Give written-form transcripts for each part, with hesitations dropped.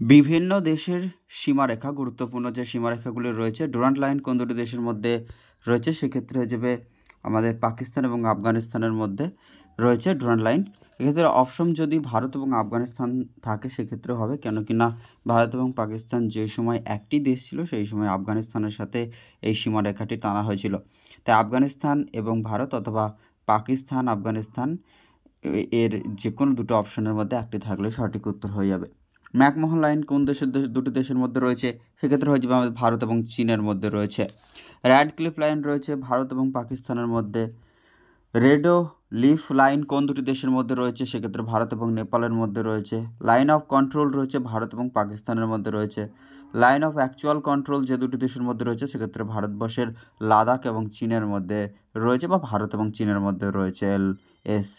বিভিন্ন দেশের সীমারেখা, গুরুত্বপূর্ণ যে সীমারেখাগুলি রয়েছে, ডুরান্ট লাইন কোন দুটি দেশের মধ্যে রয়েছে? সেক্ষেত্রে হয়ে যাবে আমাদের পাকিস্তান এবং আফগানিস্তানের মধ্যে রয়েছে ডুরান্ট লাইন। এক্ষেত্রে অপশন যদি ভারত এবং আফগানিস্তান থাকে সেক্ষেত্রে হবে, কেন কি না ভারত এবং পাকিস্তান যে সময় একটি দেশ ছিল সেই সময় আফগানিস্তানের সাথে এই সীমারেখাটি টানা হয়েছিল। তাই আফগানিস্তান এবং ভারত অথবা পাকিস্তান আফগানিস্তান এর যে কোনো দুটো অপশনের মধ্যে একটি থাকলে সঠিক উত্তর হয়ে যাবে। ম্যাকমোহন লাইন কোন দুটি দেশের মধ্যে রয়েছে? সেক্ষেত্রে হয়ে যাবে আমাদের ভারত এবং চীনের মধ্যে রয়েছে। র্যাডক্লিফ লাইন রয়েছে ভারত এবং পাকিস্তানের মধ্যে। রেডো লিফ লাইন কোন দুটি দেশের মধ্যে রয়েছে? সেক্ষেত্রে ভারত এবং নেপালের মধ্যে রয়েছে। লাইন অফ কন্ট্রোল রয়েছে ভারত এবং পাকিস্তানের মধ্যে রয়েছে। লাইন অফ অ্যাকচুয়াল কন্ট্রোল যে দুটি দেশের মধ্যে রয়েছে সেক্ষেত্রে ভারতবর্ষের লাদাখ এবং চীনের মধ্যে রয়েছে, বা ভারত এবং চীনের মধ্যে রয়েছে LAC।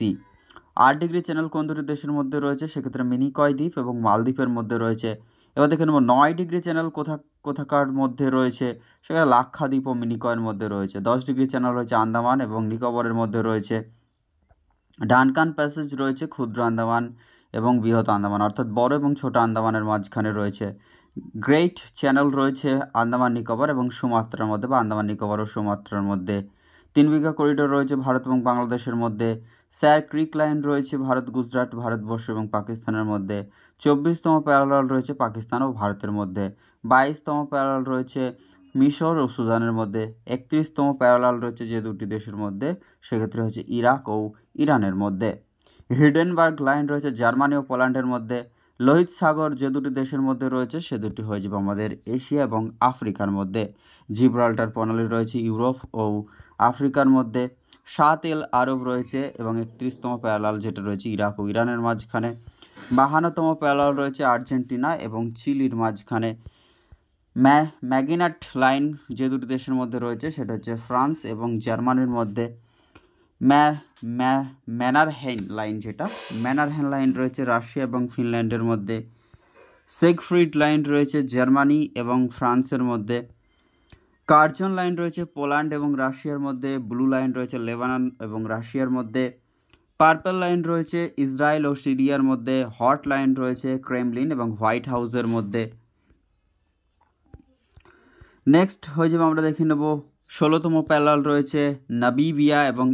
8 ডিগ্রি চ্যানেল কোন দুটি দেশের মধ্যে রয়েছে? সেক্ষেত্রে মিনিকয় দ্বীপ এবং মালদ্বীপের মধ্যে রয়েছে। এবার দেখে নেব 9 ডিগ্রি চ্যানেল কোথাকার মধ্যে রয়েছে? সেখানে লাক্ষাদ্বীপ ও মিনিকয়ের মধ্যে রয়েছে। 10 ডিগ্রি চ্যানেল রয়েছে আন্দামান এবং নিকোবরের মধ্যে রয়েছে। ডানকান প্যাসেজ রয়েছে ক্ষুদ্র আন্দামান এবং বৃহৎ আন্দামান, অর্থাৎ বড় এবং ছোট আন্দামানের মাঝখানে রয়েছে। গ্রেট চ্যানেল রয়েছে আন্দামান নিকোবর এবং সুমাত্রার মধ্যে, বা আন্দামান নিকোবর ও সুমাত্রার মধ্যে। 3 বিঘা করিডোর রয়েছে ভারত এবং বাংলাদেশের মধ্যে। স্যার ক্রিক লাইন রয়েছে ভারত গুজরাট ভারতবর্ষ এবং পাকিস্তানের মধ্যে। 24তম প্যারালাল রয়েছে পাকিস্তান ও ভারতের মধ্যে। 22তম প্যারালাল রয়েছে মিশর ও সুদানের মধ্যে। 31তম প্যারালাল রয়েছে যে দুটি দেশের মধ্যে, সেক্ষেত্রে হচ্ছে ইরাক ও ইরানের মধ্যে। হিডেনবার্গ লাইন রয়েছে জার্মানি ও পোল্যান্ডের মধ্যে। লোহিত সাগর যে দুটি দেশের মধ্যে রয়েছে সে দুটি হয়ে যাবে আমাদের এশিয়া এবং আফ্রিকার মধ্যে। জিব্রাল্টার প্রণালী রয়েছে ইউরোপ ও আফ্রিকার মধ্যে। 7 আরব রয়েছে এবং 31তম প্যারালাল যেটা রয়েছে ইরাক ও ইরানের মাঝখানে। 52তম প্যারালাল রয়েছে আর্জেন্টিনা এবং চিলির মাঝখানে। ম্যাগিনাট লাইন যে দুটি দেশের মধ্যে রয়েছে সেটা হচ্ছে ফ্রান্স এবং জার্মানির মধ্যে। ম্যানারহেইম লাইন ম্যানারহেইম লাইন রয়েছে রাশিয়া এবং ফিনল্যান্ডের মধ্যে। সেগফ্রিড লাইন রয়েছে জার্মানি এবং ফ্রান্সের মধ্যে। কার্জন লাইন রয়েছে পোল্যান্ড এবং রাশিয়ার মধ্যে। ব্লু লাইন রয়েছে লেবানন এবং রাশিয়ার মধ্যে। পার্পল লাইন রয়েছে ইসরায়েল ও সিরিয়ার মধ্যে। হট লাইন রয়েছে ক্রেমলিন এবং হোয়াইট হাউসের মধ্যে। নেক্সট হয়ে যাবে আমরা দেখে নেব 16তম প্যারালাল রয়েছে নামিবিয়া এবং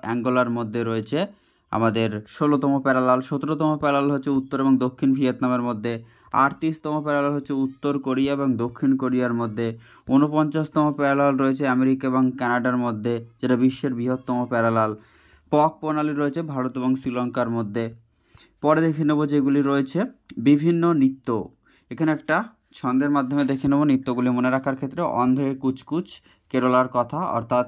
অ্যাঙ্গোলার মধ্যে রয়েছে আমাদের 16তম প্যারালাল। 17তম প্যারালাল হচ্ছে উত্তর এবং দক্ষিণ ভিয়েতনামের মধ্যে। 38তম প্যারালাল হচ্ছে উত্তর কোরিয়া এবং দক্ষিণ কোরিয়ার মধ্যে। 49তম প্যারালাল রয়েছে আমেরিকা এবং কানাডার মধ্যে, যেটা বিশ্বের বৃহত্তম প্যারালাল। পক প্রণালী রয়েছে ভারত এবং শ্রীলঙ্কার মধ্যে। পরে দেখে নেব যেগুলি রয়েছে বিভিন্ন নৃত্য। এখানে একটা ছন্দের মাধ্যমে দেখে নেব নৃত্যগুলি মনে রাখার ক্ষেত্রে। অন্ধ্রের কুচকুচ কেরলার কথা, অর্থাৎ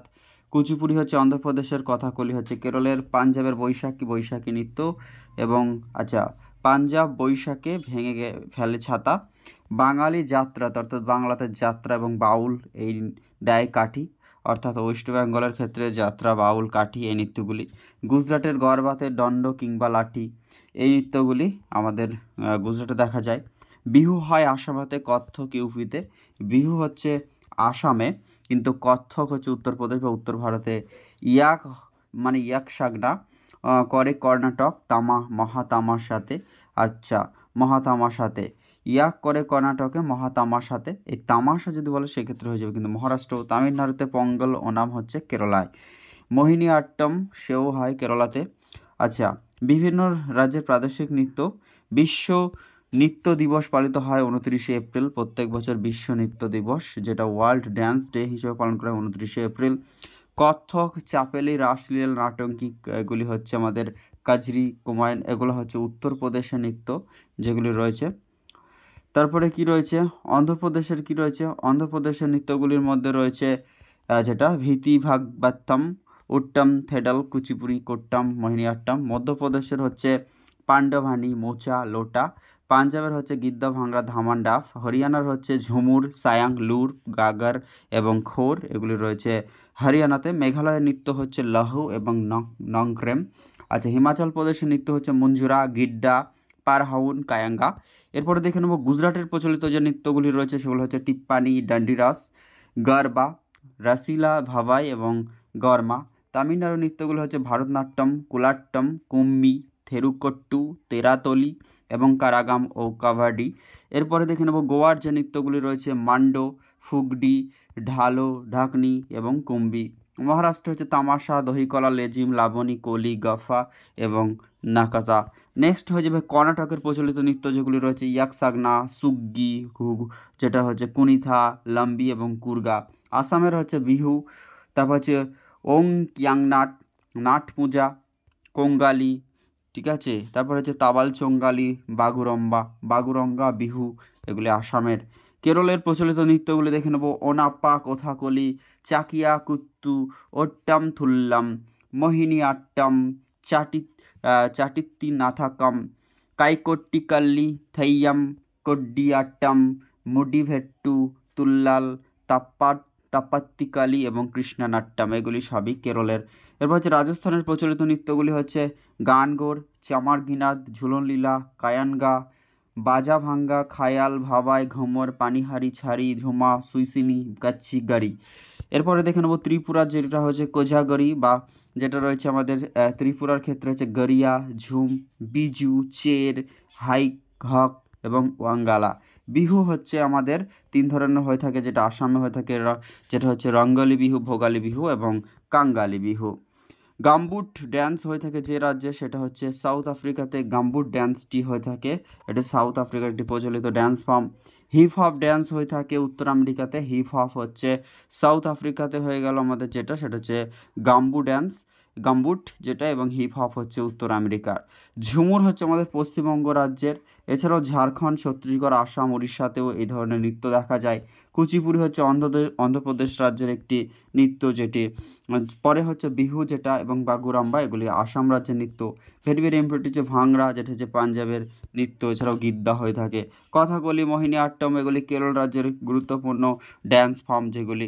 কুচিপুড়ি হচ্ছে অন্ধ্রপ্রদেশের, কথাকলি হচ্ছে কেরলের। পাঞ্জাবের বৈশাখী নৃত্য এবং পাঞ্জাব বৈশাখে ভেঙে ফেলে ছাতা। বাঙালি যাত্রা, অর্থাৎ বাংলাতে যাত্রা এবং বাউল এই দেয় কাঠি, অর্থাৎ ওয়েস্ট বেঙ্গলের ক্ষেত্রে যাত্রা বাউল কাঠি এই নৃত্যগুলি। গুজরাটের গরবাতে দণ্ড কিংবা লাঠি এই নৃত্যগুলি আমাদের গুজরাটে দেখা যায়। বিহু হয় আসামেতে, কত্থক ইউপিতে। বিহু হচ্ছে আসামে, কিন্তু কত্থক হচ্ছে উত্তরপ্রদেশ বা উত্তর ভারতে। ইয়াকশাগনা করে কর্ণাটক মহাতামাশাতে। মহাতামাশাতে ইয়াক করে কর্ণাটকে মহাতামাশাতে। এই তামাশা যদি বলে সেক্ষেত্রে হয়ে যাবে কিন্তু মহারাষ্ট্র ও তামিলনাড়ুতে। পঙ্গল ওনাম হচ্ছে কেরালায়। মোহিনী আট্টম সেও হয় কেরালাতে। বিভিন্ন রাজ্যের প্রাদেশিক নৃত্য। বিশ্ব নৃত্য দিবস পালিত হয় 29শে এপ্রিল প্রত্যেক বছর। বিশ্ব নৃত্য দিবস, যেটা ওয়ার্ল্ড ড্যান্স ডে হিসেবে পালন করা হয় 29শে এপ্রিল। কত্থক, চাপেলি, রাসলীলা, নাটঙ্কি এগুলি হচ্ছে আমাদের কাজরি, কুমায়ুন, এগুলো হচ্ছে উত্তরপ্রদেশের নৃত্য যেগুলি রয়েছে। তারপরে কি রয়েছে অন্ধ্রপ্রদেশের অন্ধ্রপ্রদেশের নৃত্যগুলির মধ্যে রয়েছে যেটা ভীতি ভাগবাত্তম, উট্টম, থেডাল, কুচিপুড়ি, কোট্টাম, মোহিনীআট্টম। মধ্যপ্রদেশের হচ্ছে পাণ্ডভানি, মোচা, লোটা। পাঞ্জাবের হচ্ছে গিদ্দা, ভাংড়া, ধামান, ডাফ। হরিয়ানার হচ্ছে ঝুমুর, সায়াং, লুর, গাগার এবং খোর, এগুলি রয়েছে হরিয়ানাতে। মেঘালয়ের নৃত্য হচ্ছে লাহু এবং নংক্রেম। হিমাচল প্রদেশের নৃত্য হচ্ছে মঞ্জুরা, গিড্ডা, পারহাউন, কায়াঙ্গা। এরপরে দেখে নেব গুজরাটের প্রচলিত যে নৃত্যগুলি রয়েছে সেগুলো হচ্ছে টিপ্পানি, ডান্ডিরাস, গারবা, রাসিলা, ভাভাই এবং গরমা। তামিলনাড়ুর নৃত্যগুলো হচ্ছে ভারতনাট্যম, কুলাট্টম, কুম্মি, থেরুকট্টু, তেরাতলি এবং কারাগাম ও কাভাডি। এরপরে দেখে নেব গোয়ার যে নৃত্যগুলি রয়েছে মান্ডো, ফুগডি, ঢালো, ঢাকনি এবং কুম্বি। মহারাষ্ট্র হচ্ছে তামাশা, দহিকলা, লেজিম, লাবণী, কলি, গফা এবং নাকাতা। নেক্সট হয়ে যাবে কর্ণাটকের প্রচলিত নৃত্য যেগুলি রয়েছে ইয়াকসাগনা, সুগ্গি, যেটা হচ্ছে কুনিথা, লাম্বি এবং কুর্গা। আসামের হচ্ছে বিহু, তারপর হচ্ছে ওং কিয়াংনাট, নাট পূজা, কোঙ্গালি, ঠিক আছে। তারপর হচ্ছে তাবাল চোঙ্গালি, বাগুরঙ্গা বিহু, এগুলি আসামের। কেরলের প্রচলিত নৃত্যগুলি দেখে নেব ওনাপ্পা, কথাকলি, চাকিয়া কুত্তু, ওট্টাম থুল্লাম, মোহিনী আট্টাম, চাটিত্তি নাথাকাম, কাইকোট্টিকাল্লি, থাইয়াম, কোড্ডিয়াট্টাম, মুডিভেট্টু, তুল্লাল, তাপ্পাত্তিকালি এবং কৃষ্ণানাট্টাম, এগুলি সবই কেরলের। এরপর হচ্ছে রাজস্থানের প্রচলিত নৃত্যগুলি হচ্ছে গানগোর, চামার গিনাদ, ঝুলন লীলা, কায়ানগা, বাজা ভাঙ্গা, খায়াল, ভাবাই, ঘমর, পানিহারি, ছাড়ি, ঝুমা, সুইসিনি, কাচ্চি গাড়ি। এরপরে দেখে নেব ত্রিপুরার যেটা হচ্ছে কোজাগরি, বা যেটা রয়েছে আমাদের ত্রিপুরার ক্ষেত্রে হচ্ছে গরিয়া, ঝুম, বিজু, চের, হাইক, হক এবং ওয়াঙ্গালা। বিহু হচ্ছে আমাদের 3 ধরনের হয়ে থাকে, যেটা আসামে হয়ে থাকে, যেটা হচ্ছে রঙ্গলি বিহু, ভোগালী বিহু এবং কাঙ্গালি বিহু। গাম্বুট ড্যান্স হয়ে থাকে যে রাজ্যে, সেটা হচ্ছে সাউথ আফ্রিকাতে গাম্বুট ড্যান্সটি হয়ে থাকে, এটা সাউথ আফ্রিকার একটি প্রচলিত dance form. Hip hop dance হয়ে থাকে উত্তর আমেরিকাতে, হিপ হপ হচ্ছে সাউথ আফ্রিকাতে হয়ে গেল আমাদের যেটা, সেটা হচ্ছে গাম্বুট যেটা, এবং হিপ হপ হচ্ছে উত্তর আমেরিকার। ঝুমুর হচ্ছে আমাদের পশ্চিমবঙ্গ রাজ্যের, এছাড়াও ঝাড়খণ্ড, ছত্তিশগড়, আসাম, উড়িষ্যাতেও এই ধরনের নৃত্য দেখা যায়। কুচিপুড়ি হচ্ছে অন্ধ্রপ্রদেশ রাজ্যের একটি নৃত্য, যেটি পরে হচ্ছে বিহু যেটা এবং বাগুরাম্বা, এগুলি আসাম রাজ্যের নৃত্য। ভেরি ভেরি ইম্পর্টেন্ট হচ্ছে ভাংড়া, যেটা হচ্ছে পাঞ্জাবের নৃত্য, এছাড়াও গিদ্দা হয়ে থাকে। কথাকলি, মোহিনী আট্টম, এগুলি কেরল রাজ্যের গুরুত্বপূর্ণ ড্যান্স ফর্ম যেগুলি।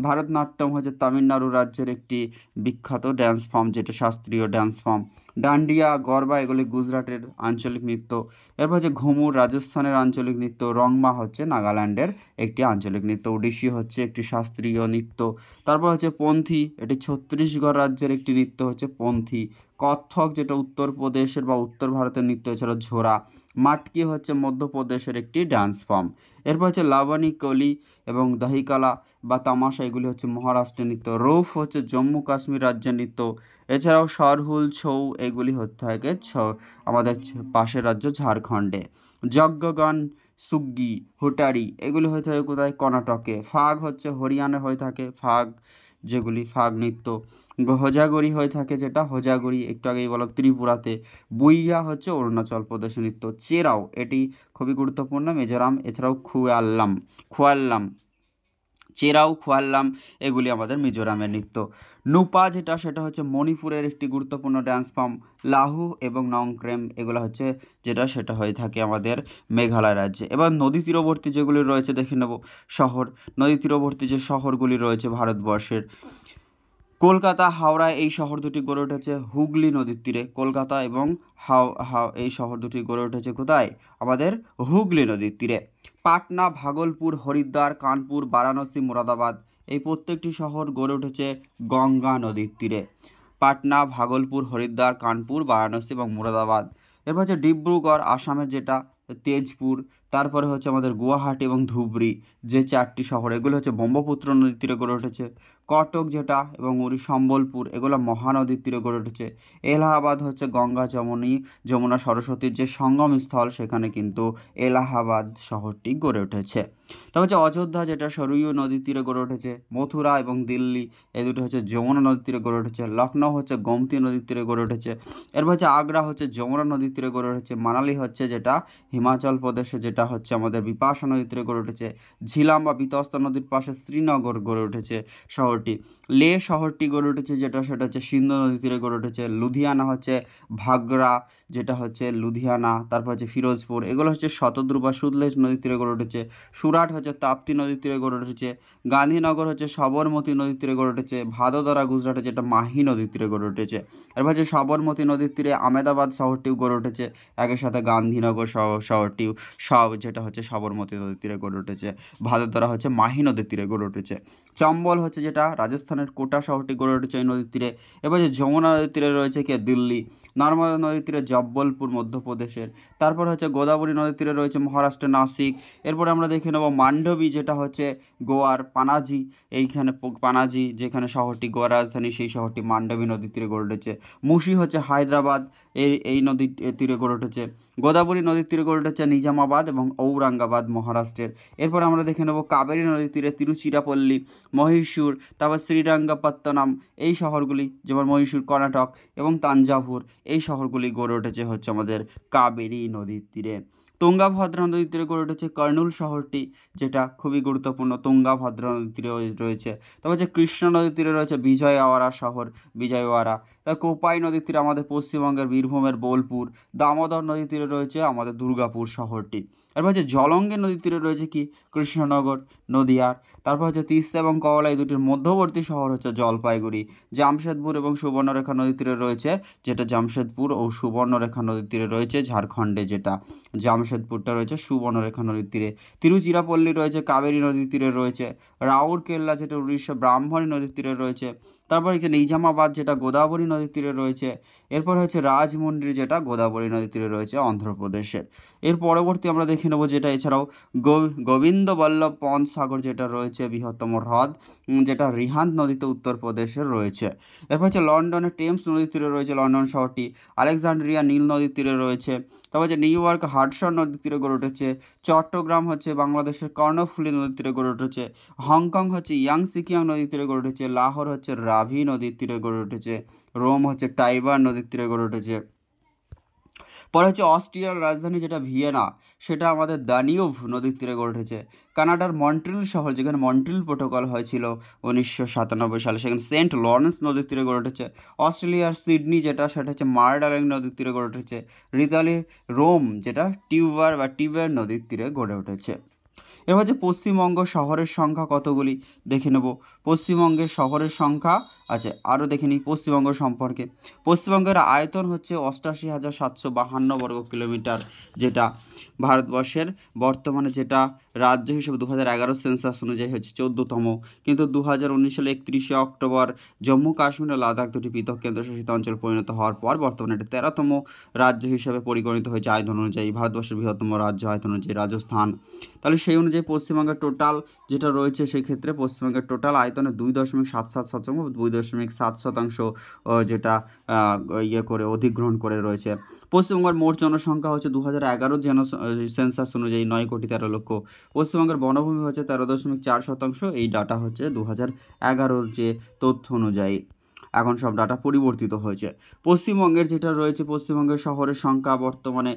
ভারতনাট্যম হচ্ছে তামিলনাড়ু রাজ্যের একটি বিখ্যাত ড্যান্স ফর্ম, যেটা শাস্ত্রীয় ড্যান্স ফর্ম। ডান্ডিয়া, গরবা, এগুলি গুজরাটের আঞ্চলিক নৃত্য। এরপর হচ্ছে ঘুমুর রাজস্থানের আঞ্চলিক নৃত্য, রংমা হচ্ছে নাগাল্যান্ডের একটি আঞ্চলিক নৃত্য, ওডিশি হচ্ছে একটি শাস্ত্রীয় নৃত্য। তারপর হচ্ছে পন্থী, এটি ছত্তিশগড় রাজ্যের একটি নৃত্য হচ্ছে পন্থী। কত্থক যেটা উত্তরপ্রদেশের বা উত্তর ভারতের নৃত্য, এছাড়া ঝোরা। মাটকি হচ্ছে মধ্যপ্রদেশের একটি ডান্স ফর্ম। এরপর হচ্ছে লাবণী, কলি এবং দহিকলা বা তামাশা, এগুলি হচ্ছে মহারাষ্ট্রের নৃত্য। রৌফ হচ্ছে জম্মু কাশ্মীর রাজ্যের নৃত্য। এছাড়াও সরহুল, ছৌ, এগুলি হতে থাকে আমাদের পাশের রাজ্য ঝাড়খণ্ডে। যজ্ঞগান, সুগ্গি, হুটারি, এগুলি হয়ে থাকে কোথায়? কর্ণাটকে। ফাগ হচ্ছে হরিয়ানা হয়ে থাকে, ফাগ যেগুলি ফাগ নৃত্য। হোজাগরি হয়ে থাকে, যেটা হোজাগরি একটু আগেই বললাম ত্রিপুরাতে। বুইয়া হচ্ছে অরুণাচল প্রদেশের নৃত্য। চেরাও, এটি খুবই গুরুত্বপূর্ণ, মিজোরাম। এছাড়াও খোয়াল্লাম, চেরাও, খোয়াল্লাম, এগুলি আমাদের মিজোরামের নৃত্য। নুপা যেটা, সেটা হচ্ছে মণিপুরের একটি গুরুত্বপূর্ণ ড্যান্স ফর্ম। লাহু এবং নংক্রেম, এগুলো হচ্ছে যেটা, সেটা হয়ে থাকে আমাদের মেঘালয় রাজ্যে। এবার নদী তীরবর্তী যেগুলি রয়েছে দেখে নেব নদী তীরবর্তী যে শহরগুলি রয়েছে ভারতবর্ষের, কলকাতা, হাওড়া, এই শহর দুটি গড়ে উঠেছে হুগলি নদীর তীরে। কলকাতা এবং এই শহর দুটি গড়ে উঠেছে কোথায়? আমাদের হুগলি নদীর তীরে। পাটনা, ভাগলপুর, হরিদ্বার, কানপুর, বারাণসী, মুরাদাবাদ, এই প্রত্যেকটি শহর গড়ে উঠেছে গঙ্গা নদীর তীরে। পাটনা, ভাগলপুর, হরিদ্বার, কানপুর, বারাণসী এবং মুরাদাবাদ। এরপর হচ্ছে ডিব্রুগড় আসামের, যেটা তেজপুর। তারপরে হচ্ছে আমাদের গুয়াহাটি এবং ধুবড়ি, যে 4টি শহর, এগুলো হচ্ছে ব্রহ্মপুত্র নদীর তীরে গড়ে উঠেছে। কটক যেটা এবং সম্বলপুর, এগুলো মহানদীর তীরে গড়ে উঠেছে। এলাহাবাদ হচ্ছে গঙ্গা, যমুনা, সরস্বতীর যে সঙ্গম স্থল, সেখানে কিন্তু এলাহাবাদ শহরটি গড়ে উঠেছে। তবে হচ্ছে অযোধ্যা, যেটা সরয়ূ নদীর তীরে গড়ে উঠেছে। মথুরা এবং দিল্লি, এই দুটো হচ্ছে যমুনা নদীর তীরে গড়ে উঠেছে। লখনৌ হচ্ছে গোমতী নদীর তীরে গড়ে উঠেছে। এরপর হচ্ছে আগ্রা হচ্ছে যমুনা নদীর তীরে গড়ে উঠেছে। মানালি হচ্ছে যেটা হিমাচল প্রদেশে, যেটা হচ্ছে আমাদের বিপাশা নদীর তীরে গড়ে উঠেছে। ঝিলাম বা বিতস্তা নদীর পাশে শ্রীনগর গড়ে উঠেছে শহরটি। লে শহরটি গড়ে উঠেছে যেটা, সেটা হচ্ছে সিন্ধু নদীর তীরে গড়ে উঠেছে। লুধিয়ানা হচ্ছে ভাগরা, যেটা হচ্ছে লুধিয়ানা। তারপর হচ্ছে ফিরোজপুর, এগুলো হচ্ছে শতদ্রু বা সুতলেজ নদীর তীরে গড়ে উঠেছে। সুরাট হচ্ছে তাপ্তি নদীর তীরে গড়ে উঠেছে। গান্ধীনগর হচ্ছে সবরমতী নদীর তীরে গড়ে উঠেছে। ভাদোদরা গুজরাটে, যেটা মাহি নদীর তীরে গড়ে উঠেছে। এরপর হচ্ছে সবরমতী নদীর তীরে আহমেদাবাদ শহরটিও গড়ে উঠেছে, একই সাথে গান্ধীনগর শহরটিও যেটা হচ্ছে সবরমতী নদীর তীরে গড়ে উঠেছে। ভাদোদরা হচ্ছে মাহি নদীর তীরে গড়ে উঠেছে। চম্বল হচ্ছে যেটা রাজস্থানের কোটা শহরটি গড়ে উঠেছে এই নদীর তীরে। এবার যে যমুনা নদীর তীরে রয়েছে দিল্লি। নর্মদা নদীর তীরে জব্বলপুর মধ্যপ্রদেশের। তারপর হচ্ছে গোদাবরী নদীর তীরে রয়েছে মহারাষ্ট্রের নাসিক। এরপরে আমরা দেখে নেব মান্ডবী, যেটা হচ্ছে গোয়ার পানাজি। এইখানে পানাজি যেখানে শহরটি গোয়ার রাজধানী, সেই শহরটি মান্ডবী নদীর তীরে গড়ে উঠেছে। মুশি হচ্ছে হায়দ্রাবাদ, এই নদীর তীরে গড়ে উঠেছে। গোদাবরী নদীর তীরে গড়ে উঠেছে নিজামাবাদ এবং ঔরঙ্গাবাদ মহারাষ্ট্রের। এরপর আমরা দেখে নেব কাবেরী নদীর তীরে তিরুচিরাপল্লী, মহীশূর, তারপর শ্রীরঙ্গপত্তনম, এই শহরগুলি যেমন মহীশূর কর্ণাটক এবং তাঞ্জাভুর, এই শহরগুলি গড়ে উঠেছে হচ্ছে আমাদের কাবেরী নদীর তীরে। তুঙ্গাভদ্রা নদীর তীরে গড়ে উঠেছে কর্নুল শহরটি, যেটা খুবই গুরুত্বপূর্ণ, তুঙ্গাভদ্রা নদীর তীরে রয়েছে। তারপর হচ্ছে কৃষ্ণা নদীর তীরে রয়েছে বিজয়ওয়াড়া শহর, বিজয়ওয়াড়া। তার কোপাই নদীর তীরে আমাদের পশ্চিমবঙ্গের বীরভূমের বোলপুর। দামোদর নদীর তীরে রয়েছে আমাদের দুর্গাপুর শহরটি। এরপর হচ্ছে জলঙ্গের নদীর তীরে রয়েছে কি কৃষ্ণনগর, নদীয়ার। তারপর হচ্ছে তিস্তা এবং কওলা, এই দুটির মধ্যবর্তী শহর হচ্ছে জলপাইগুড়ি। জামশেদপুর এবং সুবর্ণরেখা নদীর তীরে রয়েছে, যেটা জামশেদপুর ও সুবর্ণরেখা নদীর তীরে রয়েছে ঝাড়খণ্ডে, যেটা জামশেদপুরটা রয়েছে সুবর্ণরেখা নদীর তীরে। তিরুচিরাপল্লী রয়েছে কাবেরী নদীর তীরে রয়েছে। রাউরকেল্লা যেটা উড়িষ্যা ব্রাহ্মণী নদীর তীরে রয়েছে। তারপর হচ্ছে নিজামাবাদ, যেটা গোদাবরী নদীর তীরে রয়েছে। এরপর হচ্ছে রাজমুন্ড্রি, যেটা গোদাবরী নদীর তীরে রয়েছে অন্ধ্রপ্রদেশের। এর পরবর্তী আমরা দেখে নেব যেটা এছাড়াও গোবিন্দ বল্লভ পন্ত সাগর, যেটা রয়েছে বৃহত্তম হ্রদ, যেটা রিহান্দ নদীতে উত্তরপ্রদেশের রয়েছে। এরপর হচ্ছে লন্ডনের টেমস নদীর তীরে রয়েছে লন্ডন শহরটি। আলেকজান্ড্রিয়া নীল নদীর তীরে রয়েছে। তারপর হচ্ছে নিউ ইয়র্ক হাডসন নদীর তীরে গড়ে উঠেছে। চট্টগ্রাম হচ্ছে বাংলাদেশের কর্ণফুলী নদীর তীরে গড়ে উঠেছে। হংকং হচ্ছে ইয়াংসিকিয়াং নদীর তীরে গড়ে উঠেছে। লাহোর হচ্ছে রাভি নদীর তীরে গড়ে উঠেছে। রোম হচ্ছে টাইবার নদীর তীরে গড়ে উঠেছে। পরে হচ্ছে অস্ট্রিয়ার রাজধানী যেটা ভিয়েনা, সেটা আমাদের দানিউভ নদীর তীরে গড়ে উঠেছে। কানাডার মন্ট্রিল শহর, যেখানে মন্ট্রিল প্রোটোকল হয়েছিল 1997 সালে, সেখানে সেন্ট লরেন্স নদীর তীরে গড়ে উঠেছে। অস্ট্রেলিয়ার সিডনি, যেটা সেটা হচ্ছে মার্ডারেং নদীর তীরে গড়ে উঠেছে। ইতালির রোম, যেটা টিউবার নদীর তীরে গড়ে উঠেছে। এবার হচ্ছে পশ্চিমবঙ্গ শহরের সংখ্যা কতগুলি দেখে নেব। পশ্চিমবঙ্গের শহরের সংখ্যা আছে, আরও দেখে নিই পশ্চিমবঙ্গ সম্পর্কে। পশ্চিমবঙ্গের আয়তন হচ্ছে 88,752 বর্গ কিলোমিটার, যেটা ভারতবর্ষের বর্তমানে যেটা রাজ্য হিসেবে 2011 সেন্সাস অনুযায়ী হচ্ছে 14তম। কিন্তু 2019 সালে 31শে অক্টোবর জম্মু কাশ্মীর ও লাদাখ দুটি পৃথক কেন্দ্রশাসিত অঞ্চল পরিণত হওয়ার পর বর্তমানে এটি 13তম রাজ্য হিসেবে পরিগণিত হয়েছে আয়তন অনুযায়ী। ভারতবর্ষের বৃহত্তম রাজ্য আয়তন অনুযায়ী রাজস্থান। তাহলে সেই অনুযায়ী পশ্চিমবঙ্গের টোটাল যেটা রয়েছে, সেই ক্ষেত্রে পশ্চিমবঙ্গের টোটাল আয়তনে 2.77 যেটা করে অধিগ্রহণ করে রয়েছে। পশ্চিমবঙ্গের মোট জনসংখ্যা হচ্ছে 2011 সেন্সাস অনুযায়ী 9,13,00,000। পশ্চিমবঙ্গের বনভূমি হচ্ছে 13.4%। এই ডাটা হচ্ছে 2011 যে তথ্য অনুযায়ী। এখন সব ডাটা পরিবর্তিত হয়েছে। পশ্চিমবঙ্গের যেটা রয়েছে, পশ্চিমবঙ্গের শহরের সংখ্যা বর্তমানে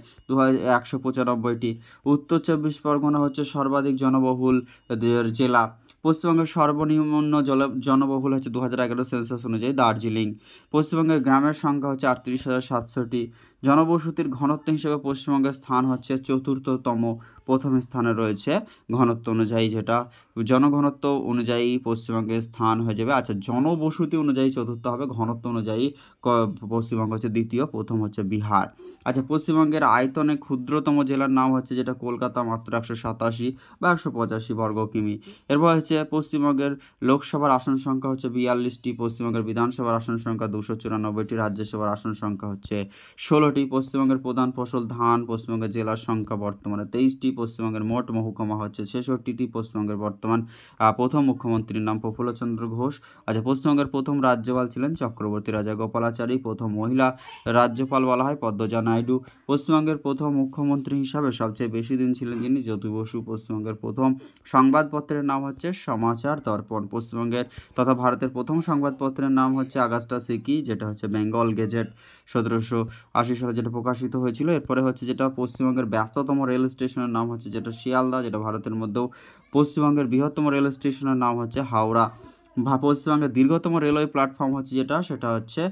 195টি। উত্তর 24 পরগনা হচ্ছে সর্বাধিক জনবহুল জেলা। পশ্চিমবঙ্গের সর্বনিম্ন জনবহুল হচ্ছে 2011 সেন্সাস অনুযায়ী দার্জিলিং। পশ্চিমবঙ্গের গ্রামের সংখ্যা হচ্ছে 38,700টি। জনবসতির ঘনত্ব হিসেবে পশ্চিমবঙ্গের স্থান হচ্ছে 4র্থতম, প্রথম স্থানে রয়েছে ঘনত্ব অনুযায়ী, যেটা জনঘনত্ব অনুযায়ী পশ্চিমবঙ্গের স্থান হয়ে যাবে। আচ্ছা, জনবসতি অনুযায়ী চতুর্থ হবে, ঘনত্ব অনুযায়ী পশ্চিমবঙ্গ হচ্ছে দ্বিতীয়, প্রথম হচ্ছে বিহার। আচ্ছা, পশ্চিমবঙ্গের আয়তনে ক্ষুদ্রতম জেলার নাম হচ্ছে যেটা কলকাতা, মাত্র 187 বা 185 বর্গ কিমি। এরপর হচ্ছে পশ্চিমবঙ্গের লোকসভার আসন সংখ্যা হচ্ছে 42টি। পশ্চিমবঙ্গের বিধানসভার আসন সংখ্যা 294টি। রাজ্যসভার আসন সংখ্যা হচ্ছে 16টি। পশ্চিমবঙ্গের প্রধান ফসল ধান। পশ্চিমবঙ্গের জেলার সংখ্যা বর্তমানে 23টি। পশ্চিমবঙ্গের মোট মহকুমা হচ্ছে 66টি। পশ্চিমবঙ্গের বর্তমান প্রথম মুখ্যমন্ত্রীর নাম প্রফুল্লচন্দ্র ঘোষ। আচ্ছা, পশ্চিমবঙ্গের প্রথম রাজ্যপাল ছিলেন চক্রবর্তী রাজা গোপালাচারী। প্রথম মহিলা রাজ্যপাল বলা হয় পদ্মজা নাইডু। পশ্চিমবঙ্গের প্রথম মুখ্যমন্ত্রী হিসাবে সবচেয়ে বেশি দিন ছিলেন যিনি, জ্যোতি বসু। পশ্চিমবঙ্গের প্রথম সংবাদপত্রের নাম হচ্ছে সমাচার দর্পণ। পশ্চিমবঙ্গের তথা ভারতের প্রথম সংবাদপত্রের নাম হচ্ছে আগস্টা সিকি, যেটা হচ্ছে বেঙ্গল গেজেট 1780 সালে যেটা প্রকাশিত হয়েছিল। এরপরে হচ্ছে যেটা পশ্চিমবঙ্গের ব্যস্ততম রেল স্টেশনের নাম হচ্ছে যেটা শিয়ালদা, যেটা ভারতের মধ্যেও। পশ্চিমবঙ্গের বৃহত্তম রেল স্টেশনের নাম হচ্ছে হাওড়া। পশ্চিমবঙ্গের দীর্ঘতম রেলওয়ে প্ল্যাটফর্ম হচ্ছে সেটা হচ্ছে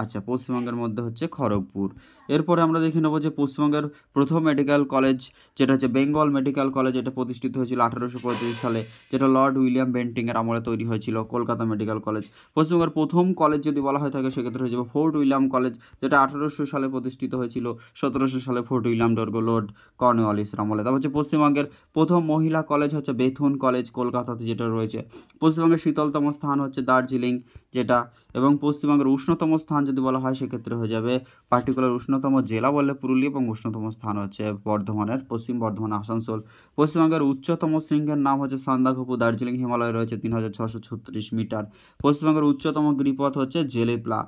আচ্ছা, পশ্চিমবঙ্গের মধ্যে হচ্ছে খড়গপুর। এরপরে আমরা দেখে নেব যে পশ্চিমবঙ্গের প্রথম মেডিকেল কলেজ যেটা হচ্ছে বেঙ্গল মেডিকেল কলেজ, এটা প্রতিষ্ঠিত হয়েছিল 1835 সালে, যেটা লর্ড উইলিয়াম বেন্টিংয়ের আমলে তৈরি হয়েছিল। Kolkata medical college. পশ্চিমবঙ্গের প্রথম কলেজ যদি বলা হয়ে থাকে সেক্ষেত্রে হয়ে যাবে ফোর্ট উইলিয়াম কলেজ, যেটা 1800 সালে প্রতিষ্ঠিত হয়েছিল। 1700 সালে ফোর্ট উইলিয়াম দুর্গ লর্ড কর্নওয়ালিসের আমলে। তারপর হচ্ছে পশ্চিমবঙ্গের প্রথম মহিলা কলেজ হচ্ছে বেথুন কলেজ, কলকাতাতে যেটা রয়েছে। পশ্চিমবঙ্গের শীতলতম স্থান হচ্ছে দার্জিলিং, যেটা এবং পশ্চিমবঙ্গের উষ্ণতম উষ্ণতম স্থান যদি বলা হয় সেক্ষেত্রে হয়ে যাবে পার্টিকুলার উষ্ণতম জেলা বললে পুরুলিয়া, এবং উষ্ণতম স্থান হচ্ছে বর্ধমানের পশ্চিম বর্ধমান আসানসোল। পশ্চিমবঙ্গের উচ্চতম শৃঙ্গের নাম হচ্ছে সান্দাকফু, দার্জিলিং হিমালয় রয়েছে 3636 মিটার। পশ্চিমবঙ্গের উচ্চতম গিরিপথ হচ্ছে জেলেপলা,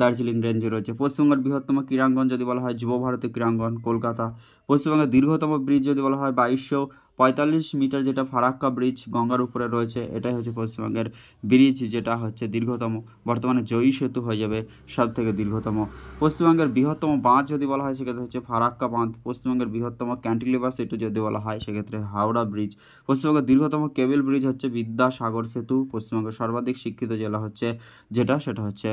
দার্জিলিং রেঞ্জে রয়েছে। পশ্চিমবঙ্গের বৃহত্তম ক্রীড়াঙ্গন যদি বলা হয় যুব ভারতী ক্রীড়াঙ্গন, কলকাতা। পশ্চিমবঙ্গের দীর্ঘতম ব্রিজ যদি বলা হয় 2245 মিটার, যেটা ফারাক্কা ব্রিজ গঙ্গার উপরে রয়েছে, এটাই হচ্ছে পশ্চিমবঙ্গের ব্রিজ, যেটা হচ্ছে দীর্ঘতম। বর্তমানে জয়ী সেতু হয়ে যাবে সব থেকে দীর্ঘতম। পশ্চিমবঙ্গের বৃহত্তম বাঁধ যদি বলা হয় সেক্ষেত্রে হচ্ছে ফারাক্কা বাঁধ। পশ্চিমবঙ্গের বৃহত্তম ক্যান্টিলিভার সেতু যদি বলা হয় সেক্ষেত্রে হাওড়া ব্রিজ। পশ্চিমবঙ্গের দীর্ঘতম কেবল ব্রিজ হচ্ছে বিদ্যাসাগর সেতু। পশ্চিমবঙ্গের সর্বাধিক শিক্ষিত জেলা হচ্ছে সেটা হচ্ছে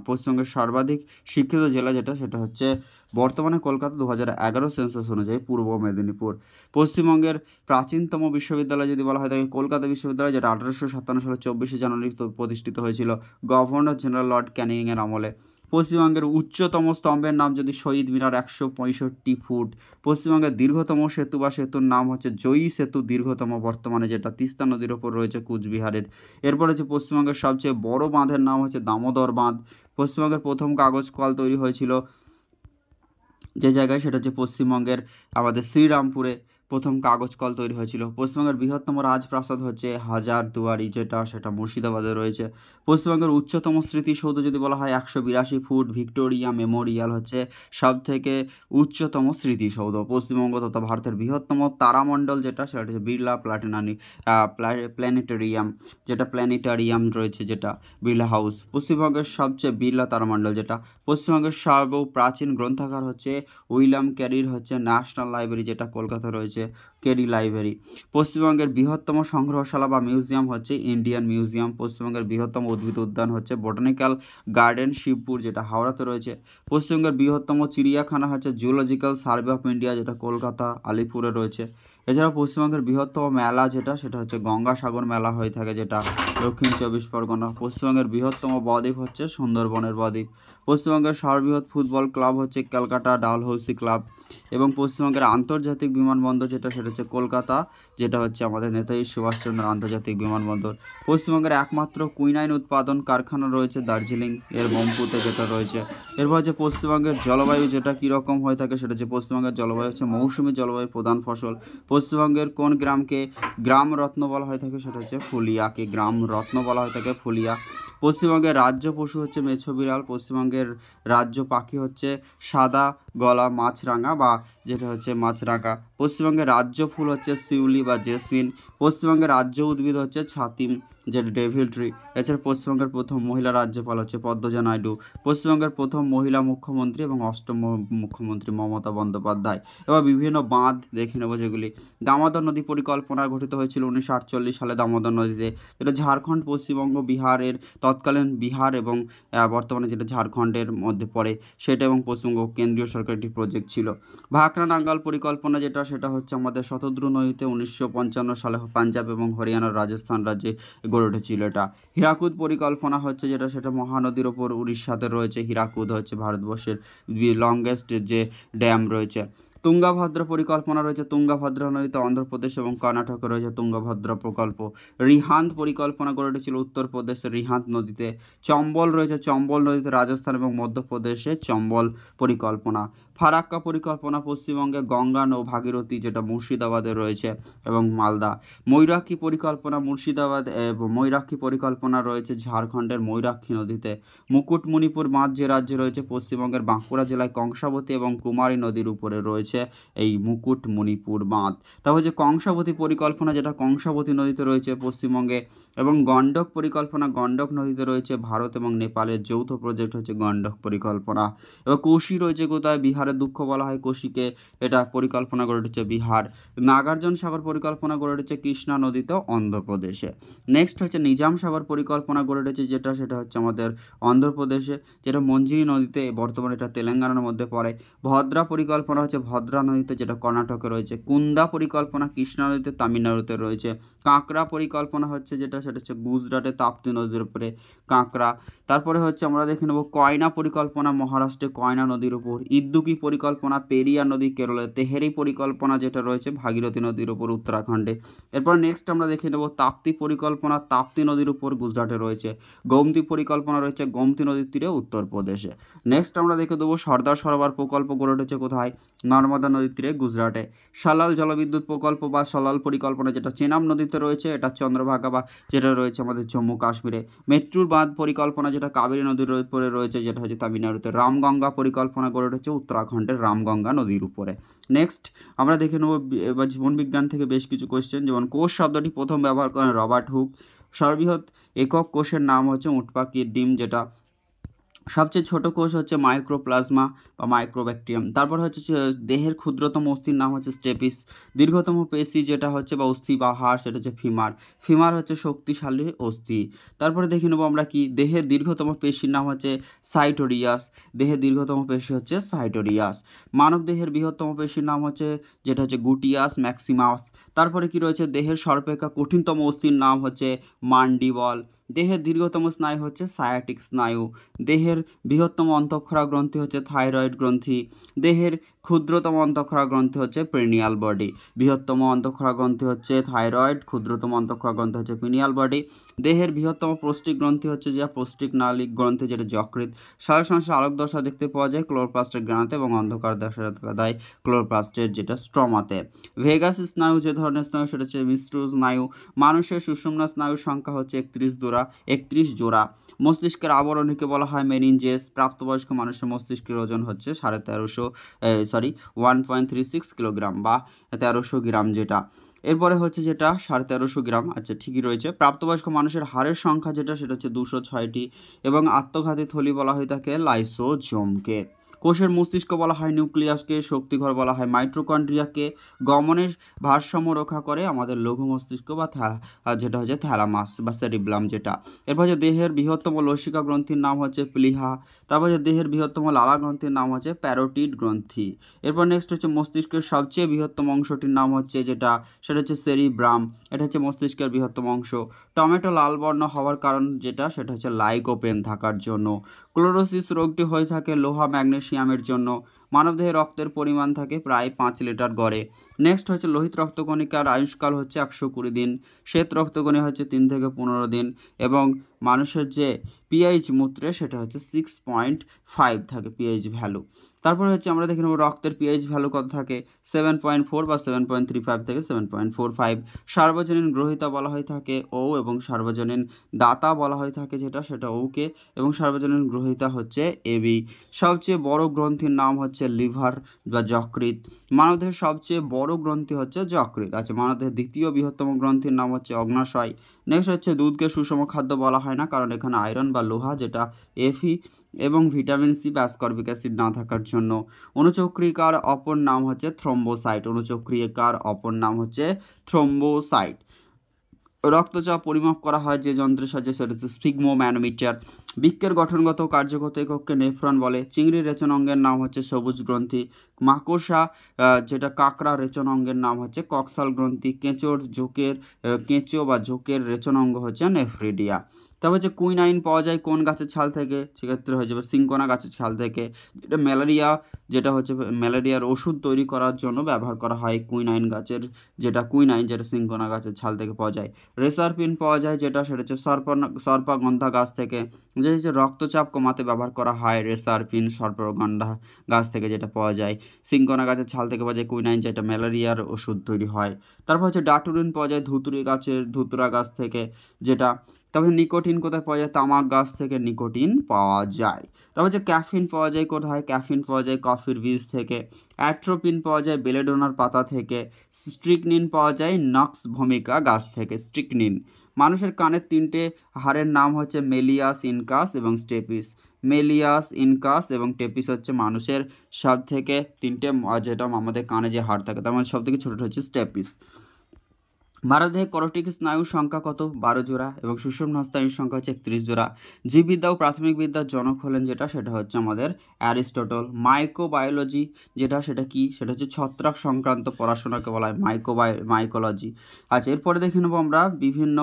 পশ্চিমবঙ্গের সর্বাধিক শিক্ষিত জেলা সেটা হচ্ছে বর্তমানে কলকাতা, 2011 সেন্সাস অনুযায়ী পূর্ব মেদিনীপুর। পশ্চিমবঙ্গের প্রাচীনতম বিশ্ববিদ্যালয় যদি বলা হয় তাকে কলকাতা বিশ্ববিদ্যালয়, যেটা 1857 সালে 24শে জানুয়ারি প্রতিষ্ঠিত হয়েছিল গভর্নর জেনারেল লর্ড ক্যানিংয়ের আমলে। পশ্চিমবঙ্গের উচ্চতম স্তম্ভের নাম যদি শহীদ মিনার, 165 ফুট। পশ্চিমবঙ্গের দীর্ঘতম সেতু বা সেতুর নাম হচ্ছে জয়ী সেতু, দীর্ঘতম বর্তমানে, যেটা তিস্তা নদীর ওপর রয়েছে কুচবিহারের। এরপর হচ্ছে পশ্চিমবঙ্গের সবচেয়ে বড় বাঁধের নাম হচ্ছে দামোদর বাঁধ। পশ্চিমবঙ্গের প্রথম কাগজ কল তৈরি হয়েছিল যে জায়গায়, সেটা হচ্ছে পশ্চিমবঙ্গের আমাদের শ্রীরামপুরে প্রথম কাগজ কল তৈরি হয়েছিল। পশ্চিমবঙ্গের বৃহত্তম রাজপ্রাসাদ হচ্ছে হাজারদুয়ারি, সেটা মুর্শিদাবাদে রয়েছে। পশ্চিমবঙ্গের উচ্চতম স্মৃতিসৌধ যদি বলা হয় 182 ফুট, ভিক্টোরিয়া মেমোরিয়াল হচ্ছে সব থেকে উচ্চতম স্মৃতিসৌধ। পশ্চিমবঙ্গ তথা ভারতের বৃহত্তম তারামণ্ডল সেটা হচ্ছে বিড়লা প্ল্যানেটেরিয়াম, প্ল্যানেটারিয়াম রয়েছে, যেটা বিড়লা হাউস। পশ্চিমবঙ্গের সবচেয়ে বিড়লা তারামণ্ডল পশ্চিমবঙ্গের সর্বপ্রাচীন গ্রন্থাগার হচ্ছে উইলিয়াম ক্যারির ন্যাশনাল লাইব্রেরি, যেটা কলকাতা রয়েছে ক্যারি লাইব্রেরি। পশ্চিমবঙ্গের বৃহত্তম সংগ্রহশালা বা মিউজিয়াম হচ্ছে ইন্ডিয়ান মিউজিয়াম। পশ্চিমবঙ্গের বৃহত্তম উদ্ভিদ উদ্যান হচ্ছে বোটানিক্যাল গার্ডেন শিবপুর, যেটা হাওড়াতে রয়েছে। পশ্চিমবঙ্গের বৃহত্তম চিড়িয়াখানা হচ্ছে জুলজিক্যাল সার্ভে অফ ইন্ডিয়া, যেটা কলকাতা আলিপুরে রয়েছে। এছাড়াও পশ্চিমবঙ্গের বৃহত্তম মেলা সেটা হচ্ছে গঙ্গাসাগর মেলা হয়ে থাকে, যেটা দক্ষিণ 24 পরগনা। পশ্চিমবঙ্গের বৃহত্তম বদ্বীপ হচ্ছে সুন্দরবনের বদ্বীপ। পশ্চিমবঙ্গের সর্ববৃহৎ ফুটবল ক্লাব হচ্ছে ক্যালকাটা ডালহৌসি ক্লাব। এবং পশ্চিমবঙ্গের আন্তর্জাতিক বিমানবন্দর সেটা হচ্ছে কলকাতা, যেটা হচ্ছে আমাদের নেতাজি সুভাষচন্দ্র আন্তর্জাতিক বিমানবন্দর। পশ্চিমবঙ্গের একমাত্র কুইনাইন উৎপাদন কারখানা রয়েছে দার্জিলিং এর বোমপুতে, যেটা রয়েছে। এরপর হচ্ছে পশ্চিমবঙ্গের জলবায়ু, যেটা কীরকম হয়ে থাকে, সেটা হচ্ছে পশ্চিমবঙ্গের জলবায়ু হচ্ছে মৌসুমী জলবায়ুর প্রধান ফসল। পশ্চিমবঙ্গের কোন গ্রামকে গ্রাম রত্ন বলা হয়ে থাকে, সেটা হচ্ছে ফুলিয়াকে গ্রাম রত্ন বলা হয়ে থাকে, ফুলিয়া। পশ্চিমবঙ্গের রাজ্য পশু হচ্ছে মেছো বিড়াল। পশ্চিমবঙ্গের রাজ্য পাখি হচ্ছে সাদা গলা মাছরাঙা, বা যেটা হচ্ছে মাছরাঙা। পশ্চিমবঙ্গের রাজ্য ফুল হচ্ছে শিউলি বা জেসমিন। পশ্চিমবঙ্গের রাজ্য উদ্ভিদ হচ্ছে ছাতিম, যেটা ডেভিল ট্রি। এছাড়া পশ্চিমবঙ্গের প্রথম মহিলা রাজ্যপাল হচ্ছে পদ্মজা নাইডু। পশ্চিমবঙ্গের প্রথম মহিলা মুখ্যমন্ত্রী এবং অষ্টম মুখ্যমন্ত্রী মমতা বন্দ্যোপাধ্যায়। এবার বিভিন্ন বাঁধ দেখে নেব, যেগুলি দামোদর নদী পরিকল্পনা গঠিত হয়েছিল 1948 সালে দামোদর নদীতে, যেটা ঝাড়খণ্ড, পশ্চিমবঙ্গ, বিহারের তৎকালীন বিহার এবং বর্তমানে যেটা ঝাড়খণ্ডের মধ্যে পড়ে সেটা, এবং পশ্চিমবঙ্গ কেন্দ্রীয় সরকারের একটি প্রজেক্ট ছিল। ভাকরা নাঙ্গাল পরিকল্পনা সেটা হচ্ছে আমাদের শতদ্রু নদীতে 1955 সালে পাঞ্জাব এবং হরিয়ানার রাজস্থান রাজ্যে গড়ে উঠেছিল এটা। হীরাকুদ পরিকল্পনা হচ্ছে সেটা মহানদীর ওপর উড়িষ্যাতে রয়েছে। হীরাকুদ হচ্ছে ভারতবর্ষের লংগেস্ট যে ড্যাম রয়েছে। তুঙ্গাভদ্রা পরিকল্পনা রয়েছে তুঙ্গাভদ্রা নদীতে অন্ধ্রপ্রদেশ এবং কর্ণাটকে রয়েছে তুঙ্গাভদ্রা প্রকল্প। রিহান্দ পরিকল্পনা গড়ে উঠেছিল উত্তরপ্রদেশের রিহান্দ নদীতে। চম্বল রয়েছে চম্বল নদীতে রাজস্থান এবং মধ্যপ্রদেশে চম্বল পরিকল্পনা। ফারাক্কা পরিকল্পনা পশ্চিমবঙ্গে গঙ্গা ও ভাগীরথী, যেটা মুর্শিদাবাদে রয়েছে এবং মালদা। ময়ূরাক্ষী পরিকল্পনা ময়ূরাক্ষী পরিকল্পনা রয়েছে ঝাড়খণ্ডের ময়ূরাক্ষী নদীতে। মুকুটমণিপুর বাঁধ যে রাজ্যে রয়েছে পশ্চিমবঙ্গের বাঁকুড়া জেলায় কংসাবতী এবং কুমারী নদীর উপরে রয়েছে এই মুকুটমণিপুর বাঁধ। তারপর যে কংসাবতী পরিকল্পনা, যেটা কংসাবতী নদীতে রয়েছে পশ্চিমবঙ্গে, এবং গণ্ডক পরিকল্পনা গণ্ডক নদীতে রয়েছে ভারত এবং নেপালের যৌথ প্রজেক্ট হচ্ছে গণ্ডক পরিকল্পনা। এবার কোশি রয়েছে কোথায়, বিহারের দুঃখ বলা হয় কোশিকে, এটা পরিকল্পনা গড়ে উঠেছে বিহার। নাগার্জুন সাগর পরিকল্পনা গড়ে উঠেছে কৃষ্ণা নদীতে অন্ধ্রপ্রদেশে। নেক্সট হচ্ছে নিজাম সাগর পরিকল্পনা গড়ে উঠেছে সেটা হচ্ছে আমাদের অন্ধ্রপ্রদেশে, যেটা মঞ্জিরি নদীতে, বর্তমানে এটা তেলেঙ্গানার মধ্যে পড়ে। ভদ্রা পরিকল্পনা হচ্ছে ভদ্রা নদীতে, যেটা কর্ণাটকে রয়েছে। কুন্দা পরিকল্পনা কৃষ্ণা নদীতে তামিলনাড়ুতে রয়েছে। কাঁকড়া পরিকল্পনা হচ্ছে সেটা হচ্ছে গুজরাটে তাপ্তি নদীর উপরে কাঁকড়া। তারপরে হচ্ছে আমরা দেখে নেব কয়না পরিকল্পনা মহারাষ্ট্রে কয়না নদীর উপর। ইদ্দুকি পরিকল্পনা পেরিয়ার নদী কেরলে, তেহেরি পরিকল্পনা যেটা রয়েছে ভাগীরথী নদীর উপর উত্তরাখণ্ডে। এরপর নেক্সট আমরা দেখে নেব তাপ্তি পরিকল্পনা তাপ্তি নদীর উপর গুজরাটে রয়েছে। গোমতী পরিকল্পনা রয়েছে গোমতী নদীর তীরে উত্তরপ্রদেশে। নেক্সট আমরা দেখে দেবো সর্দার সরোবর প্রকল্প গড়ে উঠেছে কোথায়, নর্মদা নদীর তীরে গুজরাটে। সালাল জলবিদ্যুৎ প্রকল্প বা সালাল পরিকল্পনা যেটা চেনাব নদীতে রয়েছে, এটা চন্দ্রভাগা বা যেটা রয়েছে আমাদের জম্মু কাশ্মীরে। মেট্রোর বাঁধ পরিকল্পনা যেটা কাবেরী নদীর উপরে রয়েছে, যেটা হচ্ছে তামিলনাড়ুতে। রামগঙ্গা পরিকল্পনা গড়ে উঠেছে উত্তরাখণ্ডের রামগঙ্গা নদীর উপরে। নেক্সট আমরা দেখে নেব এবার জীবন বিজ্ঞান থেকে বেশ কিছু কোশ্চেন, যেমন কোষ শব্দটি প্রথম ব্যবহার করেন রবার্ট হুক। সর্ববৃহৎ একক কোষের নাম হচ্ছে উট পাখির ডিম, যেটা সবচেয়ে ছোট কোষ হচ্ছে মাইক্রোপ্লাজমা বা মাইক্রোব্যাকটেরিয়াম। তারপর হচ্ছে দেহের ক্ষুদ্রতম অস্থির নাম হচ্ছে স্টেপিস। দীর্ঘতম পেশি যেটা হচ্ছে বা অস্থি বা হাড়, সেটা হচ্ছে ফিমার। ফিমার হচ্ছে শক্তিশালী অস্থি। তারপরে দেখে নেবো আমরা কি, দেহের দীর্ঘতম পেশির নাম হচ্ছে সাইটোরিয়াস। দেহের দীর্ঘতম পেশি হচ্ছে সাইটোরিয়াস। মানব দেহের বৃহত্তম পেশির নাম হচ্ছে যেটা হচ্ছে গুটিয়াস ম্যাক্সিমাস। তারপরে কি রয়েছে, দেহের সর্বাপেক্ষা কঠিনতম অস্থির নাম হচ্ছে মান্ডিবল। দেহের দীর্ঘতম স্নায়ু হচ্ছে সায়াটিক স্নায়ু। দেহের বৃহত্তম অন্তঃক্ষরা গ্রন্থি হচ্ছে থাইরয়েড গ্রন্থি। দেহের ক্ষুদ্রতম অন্তঃক্ষরা গ্রন্থি হচ্ছে পেরিনিয়াল বডি। বৃহত্তম অন্তঃক্ষরা গ্রন্থি হচ্ছে থাইরয়েড, ক্ষুদ্রতম অন্তঃক্ষরা গ্রন্থি হচ্ছে পেরিনিয়াল বডি। দেহের বৃহত্তম পৌষ্টিক গ্রন্থি হচ্ছে যে পৌষ্টিক নালী গ্রন্থি, যেটা যকৃৎ। সারাংশে আলোক দশা দেখতে পাওয়া যায় ক্লোরোপ্লাস্টের গ্রানাতে এবং অন্ধকার দশা দেখা দেয় ক্লোরোপ্লাস্টের যেটা স্ট্রমাতে। ভেগাস স্নায়ু যে ধরনের স্নায়ু, সেটা হচ্ছে মিশ্র স্নায়ু। মানুষের সুষুম্না স্নায়ুর সংখ্যা হচ্ছে 31 জোড়া। মস্তিষ্কের আবরণীকে বলা হয় মেনিনজেস। প্রাপ্তবয়স্ক মানুষের মস্তিষ্কের ওজন হচ্ছে 1.36 কিলোগ্রাম বা 1300 গ্রাম যেটা। এরপরে হচ্ছে যেটা 1350 গ্রাম, আচ্ছা ঠিকই রয়েছে। প্রাপ্তবয়স্ক মানুষের হাড়ের সংখ্যা যেটা, সেটা হচ্ছে 206টি এবং আত্মঘাতী থলি বলা হয়ে থাকে লাইসোজোমকে। কোষের মস্তিষ্ক বলা হয় নিউক্লিয়াসকে। শক্তিঘর বলা হয় মাইটোকন্ড্রিয়াকে। গমনের ভারসাম্য রক্ষা করে আমাদের লঘু মস্তিষ্ক বা যেটা হচ্ছে থ্যালামাস বা সেরিব্লাম যেটা। এরপর যে দেহের বৃহত্তম লসিকা গ্রন্থির নাম হচ্ছে প্লিহা। তারপর যে দেহের বৃহত্তম লালা গ্রন্থির নাম হচ্ছে প্যারোটিড গ্রন্থি। এরপর নেক্সট হচ্ছে মস্তিষ্কের সবচেয়ে বৃহত্তম অংশটির নাম হচ্ছে যেটা, সেটা হচ্ছে সেরিব্রাম। এটা হচ্ছে মস্তিষ্কের বৃহত্তম অংশ। টমেটো লাল বর্ণ হওয়ার কারণ যেটা, সেটা হচ্ছে লাইকোপেন থাকার জন্য। ক্লোরোসিস রোগটি হয়ে থাকে লোহা ম্যাগনেসিয়ামের জন্য। মানবদেহে রক্তের পরিমাণ থাকে প্রায় 5 লিটার গড়ে। নেক্সট হচ্ছে লোহিত রক্তকণিকার আয়ুষ্কাল হচ্ছে 120 দিন। শ্বেত রক্তকণিকা হচ্ছে 3 থেকে 15 দিন। এবং মানুষের যে পিএইচ মূত্রে, সেটা হচ্ছে 6.5 থাকে পিএইচ ভ্যালু। তারপরে হচ্ছে আমরা দেখে নেব রক্তের পিএইচ ভ্যালু কত থাকে, 7.4 বা 7.35 থেকে 7.45। সার্বজনীন গ্রহিতা বলা হয়ে থাকে ও, এবং সার্বজনীন দাতা বলা হয়ে থাকে যেটা, সেটা ওকে, এবং সার্বজনীন গ্রহিতা হচ্ছে এবি। সবচেয়ে বড় গ্রন্থির নাম হচ্ছে লিভার বা যকৃৎ। মানবদেহের সবচেয়ে বড় গ্রন্থি হচ্ছে যকৃৎ। আচ্ছা, মানবদেহের দ্বিতীয় বৃহত্তম গ্রন্থির নাম হচ্ছে অগ্নাশয়। নেক্সট হচ্ছে দুধকে সুষম খাদ্য বলা হয় না, কারণ এখানে আয়রন বা লোহা যেটা এফি এবং ভিটামিন সি বা অ্যাসকর্বিক অ্যাসিড না থাকার জন্য। অনুচক্রিকার অপর নাম হচ্ছে থ্রম্বোসাইট। অনুচক্রিকার অপর নাম হচ্ছে থ্রম্বোসাইট। রক্তচাপ পরিমাপ করা হয় যে যন্ত্রের সাহায্যে, সেটা হচ্ছে স্ফিগমোম্যানোমিটার। বৃক্কের গঠনগত কার্যগত এককে নেফ্রন বলে। চিংড়ির রেচন অঙ্গের নাম হচ্ছে সবুজ গ্রন্থি। মাকড়সা যেটা কাঁকড়া রেচন অঙ্গের নাম হচ্ছে কক্সাল গ্রন্থি। কেঁচো বা ঝোঁকের রেচন অঙ্গ হচ্ছে নেফ্রিডিয়া। তারপর হচ্ছে কুইনাইন পাওয়া যায় কোন গাছের ছাল থেকে, সেক্ষেত্রে হয়ে যাবে সিঙ্কোনা গাছের ছাল থেকে। যেটা ম্যালেরিয়ার ওষুধ তৈরি করার জন্য ব্যবহার করা হয় কুইনাইন যেটা সিঙ্কোনা গাছের ছাল থেকে পাওয়া যায়। রেসারপিন পাওয়া যায় যেটা, সেটা হচ্ছে সর্পগন্ধা গাছ থেকে। যে রক্তচাপ কমাতে ব্যবহার করা হয় রেসারপিন সর্পগন্ধা গাছ থেকে যেটা পাওয়া যায়। সিঙ্কোনা গাছের ছাল থেকে পাওয়া যায় কুইনাইন, যেটা ম্যালেরিয়ার ওষুধ তৈরি হয়। তারপর হচ্ছে ডাটুরিন পাওয়া যায় ধুতুরা গাছ থেকে যেটা। তবে নিকোটিন কোথায় পাওয়া যায়, তামাক গাছ থেকে নিকোটিন পাওয়া যায়। তারপর হচ্ছে ক্যাফিন পাওয়া যায় কোথায়, ক্যাফিন পাওয়া যায় কফির বীজ থেকে। অ্যাট্রোপিন পাওয়া যায় বেলেডোনার পাতা থেকে। স্ট্রিকনিন পাওয়া যায় নক্স ভূমিকা গাছ থেকে। স্ট্রিকনিন। মানুষের কানের 3টে হাড়ের নাম হচ্ছে মেলিয়াস, ইনকাস এবং স্টেপিস। মেলিয়াস, ইনকাস এবং টেপিস হচ্ছে মানুষের সব থেকে 3টে, যেটা আমাদের কানে যে হাড় থাকে তার মধ্যে সব থেকে ছোটো হচ্ছে স্টেপিস। মানবদেহে করটিক স্নায়ুর সংখ্যা কত, 12 জোড়া, এবং সুষুম্না স্নায়ুর সংখ্যা হচ্ছে 31 জোড়া। জীববিদ্যা ও প্রাথমিক বিদ্যার জনক হলেন যেটা, সেটা হচ্ছে আমাদের অ্যারিস্টটল। মাইক্রোবায়োলজি যেটা, সেটা কি, সেটা হচ্ছে ছত্রাক সংক্রান্ত পড়াশোনাকে বলা হয় মাইকোলজি। আচ্ছা, এরপরে দেখে নেবো আমরা বিভিন্ন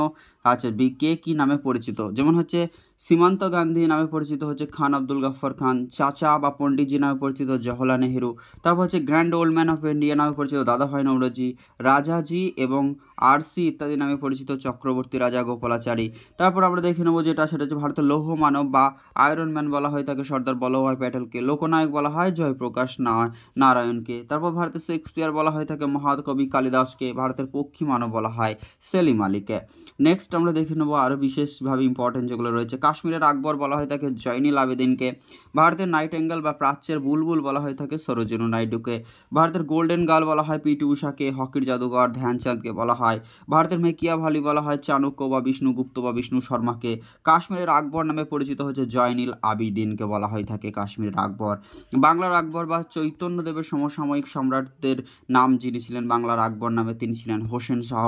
আচ্ছা কে কি নামে পরিচিত, যেমন হচ্ছে সীমান্ত গান্ধী নামে পরিচিত হচ্ছে খান আব্দুল গাফফার খান, চাচা বা পণ্ডিতজি নামে পরিচিত জওহরলাল নেহেরু, তারপর হচ্ছে grand old man of India নামে পরিচিত দাদাভাই নওরোজি, রাজাজি এবং আরসি ইত্যাদি নামে পরিচিত চক্রবর্তী রাজা গোপালাচারী। তারপর আমরা দেখে নেবো যেটা, সেটা হচ্ছে ভারতের লৌহ মানব বা আয়রন ম্যান বলা হয় তাকে সর্দার বল্লভভাই প্যাটেলকে, লোকনায়ক বলা হয় জয়প্রকাশ নারায়ণকে। তারপর ভারতের শেক্সপিয়ার বলা হয় তাকে মহাকবি কালিদাসকে, ভারতের পক্ষী মানব বলা হয় সেলিম আলীকে। নেক্সট আমরা দেখে নেবো আরও বিশেষভাবে ইম্পর্টেন্ট যেগুলো রয়েছে, কাশ্মীরের আকবর বলা হয় তাকে জয়নুল আবেদিনকে, ভারতের নাইটেঙ্গেল বা প্রাচ্যের বুলবুল বলা হয় তাকে সরোজিনী নাইডুকে, ভারতের গোল্ডেন গার্ল বলা হয় পিটি উষাকে, হকির জাদুঘর ধ্যানচাঁদকে বলা হয়, ভারতের মেকিয়াভালি বলা হয় চাণক্য বা বিষ্ণুগুপ্ত বা বিষ্ণু শর্মাকে, কাশ্মীরের আকবর নামে পরিচিত হচ্ছে জয়নুল আবেদিনকে বলা হয় থাকে কাশ্মীরের আকবর। বাংলার আকবর বা চৈতন্যদেবের সমসাময়িক সম্রাটদের নাম যিনি ছিলেন বাংলার আকবর নামে, তিনি ছিলেন হোসেন শাহ।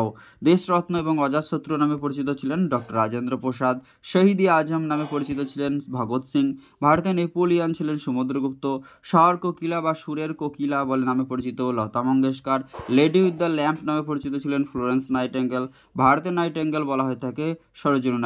দেশরত্ন এবং অজাতশত্রু নামে পরিচিত ছিলেন ডক্টর রাজেন্দ্র প্রসাদ, শহীদ-ই আজম নামে পরিচিত ছিলেন ভগৎ সিং, ভারতের নেপোলিয়ন ছিলেন সমুদ্রগুপ্ত, শহর কোকিলা বা সুরের কোকিলা বলে নামে পরিচিত Lata Mangeshkar, lady with the lamp নামে পরিচিত ছিলেন ফ্লোরেন্স নাইটেঙ্গেল, ভারতের নাইটেঙ্গেল বলা হয়ে থাকে সরোজিনী